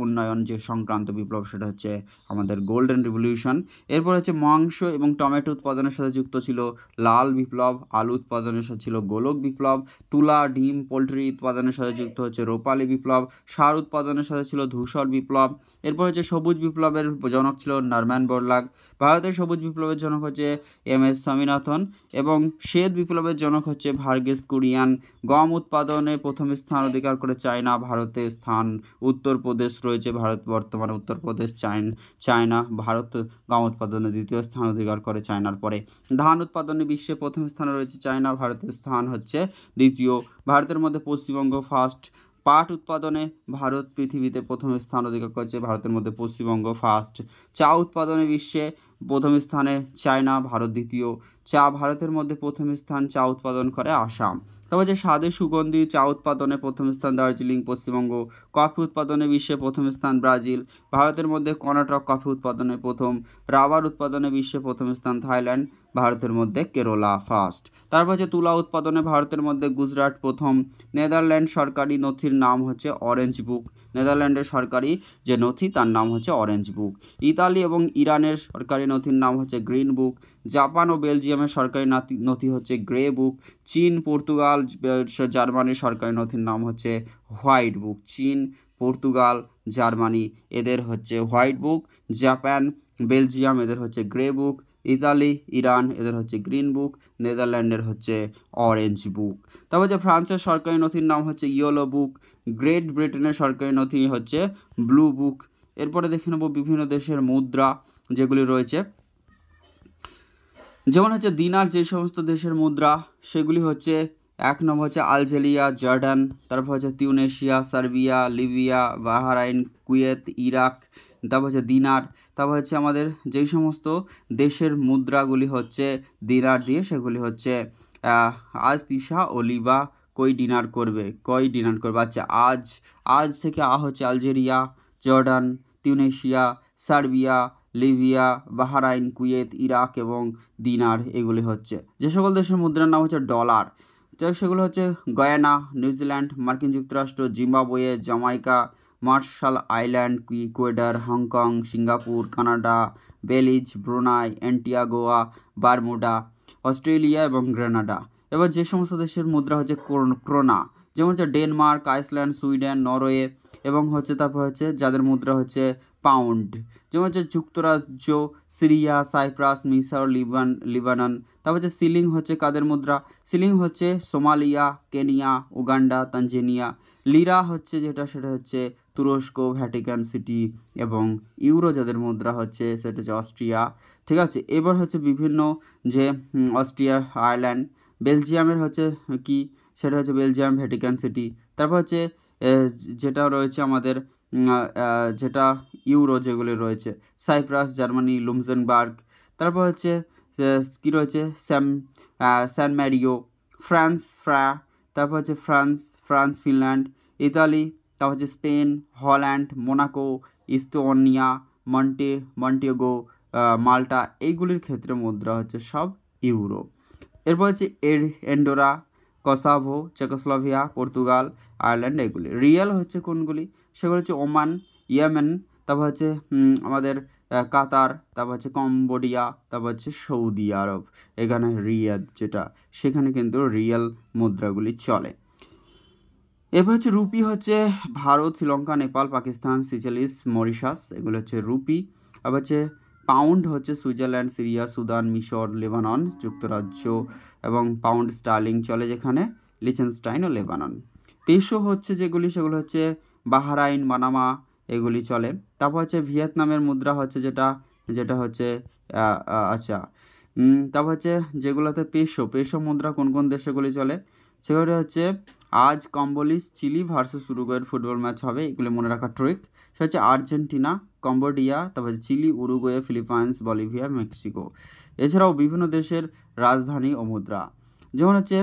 উন্নয়ন যে সংক্রান্ত বিপ্লব সেটা হচ্ছে আমাদের গোল্ডেন রিভলিউশন। এরপর হচ্ছে মাংস এবং টমেটো উৎপাদনের সাথে যুক্ত ছিল লাল বিপ্লব। আলু উৎপাদনের সাথে ছিল গোলক বিপ্লব। তুলা, ডিম, পোলট্রি উৎপাদনের সাথে যুক্ত হচ্ছে রূপালী বিপ্লব। সার উৎপাদনের সাথে ছিল ধূসর বিপ্লব। এরপর হচ্ছে সবুজ বিপ্লবের জনক ছিল নরম্যান বোরলাগ। ভারতের সবুজ বিপ্লবের জনক হচ্ছে MS স্বামীনাথন এবং শ্বেত বিপ্লবের জনক হচ্ছে ভার্গেস কুরিয়ান। গম উৎপাদনে প্রথম স্থান অধিকার করে চায়না। ভারতে স্থান উত্তরপ্রদেশ রয়েছে। বর্তমানে উত্তরপ্রদেশ, চায়না। ভারত গম উৎপাদনে দ্বিতীয় স্থান অধিকার করে চায়নার পরে। ধান উৎপাদনে বিশ্বে প্রথম স্থানে রয়েছে চায়না। ভারতের স্থান হচ্ছে দ্বিতীয়। ভারতের মধ্যে পশ্চিমবঙ্গ ফার্স্ট। পাট উৎপাদনে ভারত পৃথিবীতে প্রথম স্থান অধিকার করেছে, ভারতের মধ্যে পশ্চিমবঙ্গ ফার্স্ট। চা উৎপাদনে বিশ্বে প্রথম স্থানে চায়না, ভারত দ্বিতীয়। চা ভারতের মধ্যে প্রথম স্থান চা উৎপাদন করে আসাম। তারপর যে স্বাদে সুগন্ধি চা উৎপাদনে প্রথম স্থান দার্জিলিং, পশ্চিমবঙ্গ। কফি উৎপাদনে বিশ্বে প্রথম স্থান ব্রাজিল, ভারতের মধ্যে কর্ণাটক কফি উৎপাদনে প্রথম। রাবার উৎপাদনে বিশ্বে প্রথম স্থান থাইল্যান্ড, ভারতের মধ্যে কেরলা ফার্স্ট। তারপর হচ্ছে তুলা উৎপাদনে ভারতের মধ্যে গুজরাট প্রথম। নেদারল্যান্ড সরকারি নথির নাম হচ্ছে অরেঞ্জ বুক, নেদারল্যান্ডের সরকারি যে নথি তার নাম হচ্ছে অরেঞ্জ বুক। ইতালি এবং ইরানের সরকারি নথির নাম হচ্ছে গ্রিন বুক। জাপান ও বেলজিয়ামের সরকারি নথি হচ্ছে গ্রে বুক। চীন, পর্তুগাল, জার্মানির সরকারি নথির নাম হচ্ছে হোয়াইট বুক। চীন, পর্তুগাল, জার্মানি এদের হচ্ছে হোয়াইট বুক। জাপান, বেলজিয়াম এদের হচ্ছে গ্রে বুক। ইতালি, ইরান এদের হচ্ছে গ্রিন বুক। নেদারল্যান্ডের হচ্ছে অরেঞ্জ বুক। তারপর যে ফ্রান্সের সরকারি নথির নাম হচ্ছে ইয়েলো বুক। গ্রেট ব্রিটেনের সরকারি নথি হচ্ছে ব্লু বুক। এরপরে দেখে নেব বিভিন্ন দেশের মুদ্রা যেগুলি রয়েছে, যেমন হচ্ছে দিনার। যে সমস্ত দেশের মুদ্রা সেগুলি হচ্ছে, এক নম্বর হচ্ছে আলজেরিয়া, জর্ডান, তারপর হচ্ছে Tunisia, Serbia, Libya, Bahrain, Kuwait, Iraq. তারপর হচ্ছে দিনার। তারপর হচ্ছে আমাদের যেই সমস্ত দেশের মুদ্রাগুলি হচ্ছে দিনার দিয়ে, সেগুলি হচ্ছে আজ তিসা অলিভা কই ডিনার করবে, আচ্ছা আজ থেকে হচ্ছে Algeria, Jordan, Tunisia, Serbia, Libya, Bahrain, Kuwait, Iraq এবং দিনার এগুলি হচ্ছে। যে সকল দেশের মুদ্রার নাম হচ্ছে ডলার, তো সেগুলো হচ্ছে গয়ানা, নিউজিল্যান্ড, মার্কিন যুক্তরাষ্ট্র, Zimbabwe, Jamaica, Marshall island, Ecuador, Hong Kong, Singapore, Canada, Belize, Brunei, Antigua, Bermuda, Australia এবং গ্রেনাডা। এবার যে সমস্ত দেশের মুদ্রা হচ্ছে ক্রোনা, যেমন হচ্ছে ডেনমার্ক, আইসল্যান্ড, সুইডেন, নরওয়ে এবং হচ্ছে তারপর হচ্ছে যাদের মুদ্রা হচ্ছে পাউন্ড, যেমন হচ্ছে যুক্তরাজ্য, সিরিয়া, সাইপ্রাস, মিশর, লিবানন। তারপর হচ্ছে সিলিং হচ্ছে কাদের মুদ্রা, সিলিং হচ্ছে Somalia, Kenya, Uganda, Tanzania. Lira হচ্ছে সেটা হচ্ছে তুরস্ক, ভ্যাটিকান সিটি এবং ইউরো যাদের মুদ্রা হচ্ছে সেটা হচ্ছে অস্ট্রিয়া। ঠিক আছে, এবার হচ্ছে বিভিন্ন যে অস্ট্রিয়া, আয়ারল্যান্ড, বেলজিয়ামের হচ্ছে কি, সেটা হচ্ছে বেলজিয়াম, ভ্যাটিকান সিটি। তারপর হচ্ছে যেটা রয়েছে আমাদের যেটা ইউরো যেগুলি রয়েছে, সাইপ্রাস, জার্মানি, লুক্সেমবার্গ। তারপর হচ্ছে কী রয়েছে, স্যান ম্যারিও, ফ্রান্স, তারপর হচ্ছে ফ্রান্স, ফিনল্যান্ড, ইতালি, তারপর হচ্ছে Spain, Holland, Monaco, Estonia, Montenegro, Malta. এইগুলির ক্ষেত্রে মুদ্রা হচ্ছে সব ইউরো। এরপর হচ্ছে Andorra, Kosovo, Czechoslovakia, Portugal, Ireland এগুলি। রিয়াল হচ্ছে কোনগুলি, সেগুলো হচ্ছে ওমান, ইয়েমেন, তারপর হচ্ছে আমাদের কাতার, তারপর হচ্ছে কম্বোডিয়া, তারপর হচ্ছে সৌদি আরব। এখানে রিয়াদ যেটা, সেখানে কিন্তু রিয়াল মুদ্রাগুলি চলে। এরপর হচ্ছে রুপি হচ্ছে ভারত, শ্রীলঙ্কা, নেপাল, পাকিস্তান, সিচেলিস, মরিশাস, এগুলো হচ্ছে রুপি। আবার হচ্ছে পাউন্ড হচ্ছে সুইজারল্যান্ড, সিরিয়া, সুদান, মিশর, লেবানন, যুক্তরাজ্য এবং পাউন্ড স্টার্লিং চলে যেখানে লিচেনস্টাইন ও লেবানন। পেসো হচ্ছে যেগুলি, সেগুলো হচ্ছে বাহরাইন, মানামা এগুলি চলে। তারপর হচ্ছে ভিয়েতনামের মুদ্রা হচ্ছে যেটা হচ্ছে আচ্ছা, তারপর হচ্ছে যেগুলোতে পেসো মুদ্রা কোন কোন দেশেগুলি চলে, সেগুলো হচ্ছে আজ কম্বোলিস, চিলি ভার্সেস উরুগুয়ের ফুটবল ম্যাচ হবে, এগুলো মনে রাখা ট্রিক। সেটা হচ্ছে আর্জেন্টিনা, কম্বোডিয়া, তারপর Chile, Uruguay, Philippines, Bolivia, Mexico. এছাড়াও বিভিন্ন দেশের রাজধানী ও মুদ্রা, যেমন হচ্ছে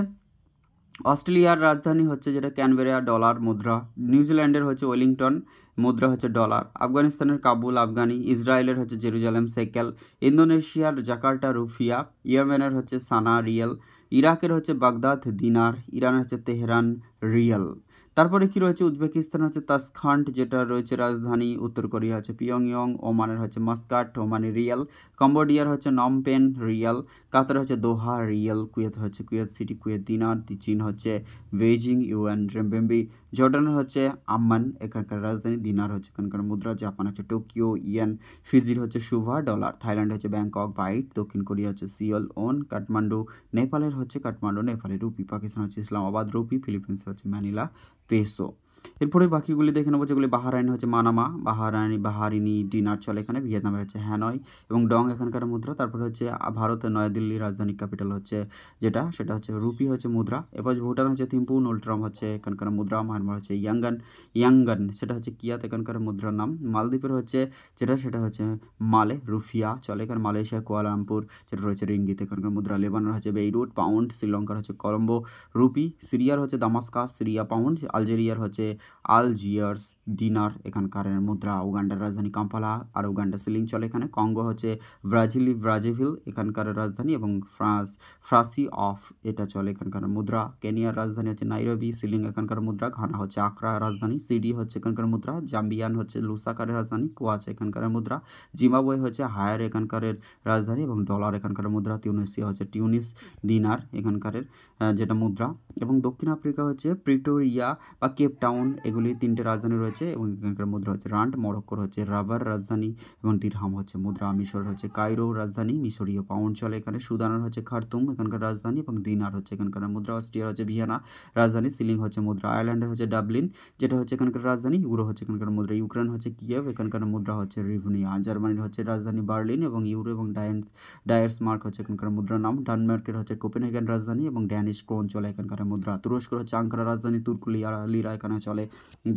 অস্ট্রেলিয়ার রাজধানী হচ্ছে যেটা ক্যানবেরা, ডলার মুদ্রা। নিউজিল্যান্ডের হচ্ছে ওয়েলিংটন, মুদ্রা হচ্ছে ডলার। আফগানিস্তানের কাবুল, আফগানি। ইসরায়েলের হচ্ছে জেরুজালেম, সেকেল। ইন্দোনেশিয়ার জাকার্তা, রুফিয়া। ইয়েমেনের হচ্ছে সানা, রিয়েল। ইরাকের হচ্ছে বাগদাদ, দিনার। ইরানের হচ্ছে তেহরান, রিয়াল। তারপরে কি রয়েছে, উজবেকিস্তান হচ্ছে তাসখান্ট যেটা রয়েছে রাজধানী। উত্তর কোরিয়া হচ্ছে পিয়ংইয়ং। ওমানের হচ্ছে মাস্কাট, ওমানি রিয়াল। কম্বোডিয়ার হচ্ছে নমপেন, রিয়াল। কাতার হচ্ছে দোহা, রিয়াল। কুয়েত হচ্ছে কুয়েত সিটি, কুয়েত দিনার। চীন হচ্ছে বেইজিং, ইউএন রেমবেম্বি। জর্ডানের হচ্ছে আম্মান, এখানকার রাজধানী। দিনার হচ্ছে এখানকার মুদ্রা। জাপান হচ্ছে টোকিও, ইয়েন। ফিজির হচ্ছে সুভা, ডলার। থাইল্যান্ড হচ্ছে ব্যাংকক, বাইট। দক্ষিণ কোরিয়া হচ্ছে সিওল, ওন। কাঠমান্ডু নেপালের হচ্ছে কাঠমান্ডু, নেপালের রুপি। পাকিস্তান হচ্ছে ইসলামাবাদ, রুপি। ফিলিপিন্স হচ্ছে ম্যানিলা, পেসো। এরপরে বাকিগুলি দেখে নেবো, যেগুলি বাহারাইন হচ্ছে মানামা, বাহারিনি ডিনার চলে এখানে। ভিয়েতনামের হচ্ছে হ্যানয় এবং ডং এখানকার মুদ্রা। তারপরে হচ্ছে ভারতের নয়াদিল্লি রাজধানী ক্যাপিটাল হচ্ছে সেটা হচ্ছে রুপি হচ্ছে মুদ্রা। এরপর ভুটান হচ্ছে থিম্পু, নোলট্রাম হচ্ছে এখানকার মুদ্রা। মায়ানমার হচ্ছে ইয়াঙ্গান সেটা হচ্ছে কিয়াত এখানকার মুদ্রার নাম। মালদ্বীপের হচ্ছে সেটা হচ্ছে মালে, রুফিয়া চলে এখানে। মালয়েশিয়া কুয়ালালামপুর যেটা রয়েছে রিঙ্গিত এখানকার মুদ্রা। লেবানন হচ্ছে বেইরুট পাউন্ড। শ্রীলঙ্কার হচ্ছে কলম্বো রুপি। সিরিয়ার হচ্ছে দামাস্কাস সিরিয়া পাউন্ড। আলজেরিয়ার হচ্ছে আলজিয়ার্স ডিনার এখানকার মুদ্রা। উগান্ডার রাজধানী কাম্পালা আর উগান্ডা সিলিং চলে এখানে। কঙ্গো হচ্ছে ব্রাজিভিল এখানকার রাজধানী এবং ফ্রাসি অফ এটা চলে এখানকার মুদ্রা। কেনিয়ার রাজধানী হচ্ছে নাইরোবি, সিলিং এখানকার মুদ্রা। ঘানা হচ্ছে আকরা রাজধানী, সিডি হচ্ছে এখানকার মুদ্রা। জাম্বিয়ান হচ্ছে লুসাকারের রাজধানী, কোয়াচ এখানকার মুদ্রা। জিম্বাবুয়ে হচ্ছে হায়ার এখানকার রাজধানী এবং ডলার এখানকার মুদ্রা। তিউনিসিয়া হচ্ছে টিউনিস দিনার এখানকার যেটা মুদ্রা। এবং দক্ষিণ আফ্রিকা হচ্ছে প্রিটোরিয়া বা কেপ টাউন, এগুলি তিনটে রাজধানী রয়েছে এবং এখানকার মুদ্রা হচ্ছে রান্ড। মরক্কোর হচ্ছে রাবার রাজধানী এবং দিরহাম হচ্ছে মুদ্রা। মিশর হচ্ছে কায়রো রাজধানী, মিশরীয় পাউন্ড চলে এখানে। সুদানের হচ্ছে খার্তুম এখানকার রাজধানী এবং দিনার হচ্ছে এখানকার মুদ্রা। অস্ট্রিয়ার হচ্ছে ভিয়েনা রাজধানী, সিলিং হচ্ছে মুদ্রা। আয়ারল্যান্ডের হচ্ছে ডাবলিন যেটা হচ্ছে এখানকার রাজধানী, ইউরো হচ্ছে এখানকার মুদ্রা। ইউক্রেন হচ্ছে কিয়েভ এখানকার মুদ্রা হচ্ছে রিভনিয়া। জার্মানির হচ্ছে রাজধানী বার্লিন এবং ইউরো এবং ডায়ার্সমার্ক হচ্ছে এখানকার মুদ্রার নাম। ডেনমার্কের হচ্ছে কোপেনহেগেন রাজধানী এবং ড্যানিশ ক্রোন চলে এখানকার মুদ্রা। তুরস্কের হচ্ছে আঙ্কারা রাজধানী, তুর্কি লিরা এখানে চলে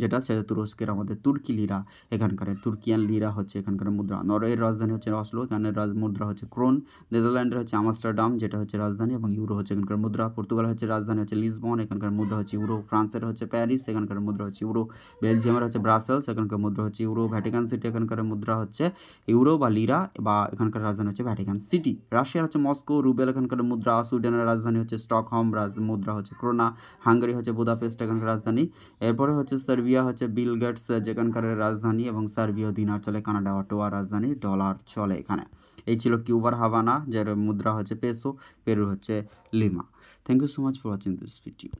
যেটা সেটা তুরস্কের আমাদের তুর্কি লিরা এখানকার। তুর্কিয়ান লিরা হচ্ছে এখানকার মুদ্রা। নরওয়ের রাজধানী হচ্ছে অসলো, এখানে মুদ্রা হচ্ছে ক্রোন। নেদারল্যান্ডের হচ্ছে আমস্টারডাম যেটা হচ্ছে রাজধানী এবং ইউরো হচ্ছে এখানকার মুদ্রা। পর্তুগাল হচ্ছে রাজধানী হচ্ছে লিসবন এখানকার মুদ্রা হচ্ছে ইউরো। ফ্রান্সের হচ্ছে প্যারিস এখানকার মুদ্রা হচ্ছে ইউরো। বেলজিয়ামের হচ্ছে ব্রাসেলস এখানকার মুদ্রা হচ্ছে ইউরো। ভ্যাটিকান সিটি এখানকার মুদ্রা হচ্ছে ইউরো বা লিরা বা এখানকার রাজধানী হচ্ছে ভ্যাটিকান সিটি। রাশিয়ার হচ্ছে মস্কো রুবেল এখানকার মুদ্রা। সুইডেনের রাজধানী হচ্ছে স্টকহোম, মুদ্রা হচ্ছে ক্রোনা। হাঙ্গেরি হচ্ছে বুদাপেস্ট এখানকার রাজধানী। এরপরে হচ্ছে সার্বিয়া হচ্ছে বিলগেটস যেখানকার রাজধানী এবং সার্বীয় দিনার চলে। কানাডা অটোয়া রাজধানী, ডলার চলে এখানে। এই ছিল কিউবার হাভানা, যার মুদ্রা হচ্ছে পেসো। পেরু হচ্ছে Lima. Thank you so much for watching this video.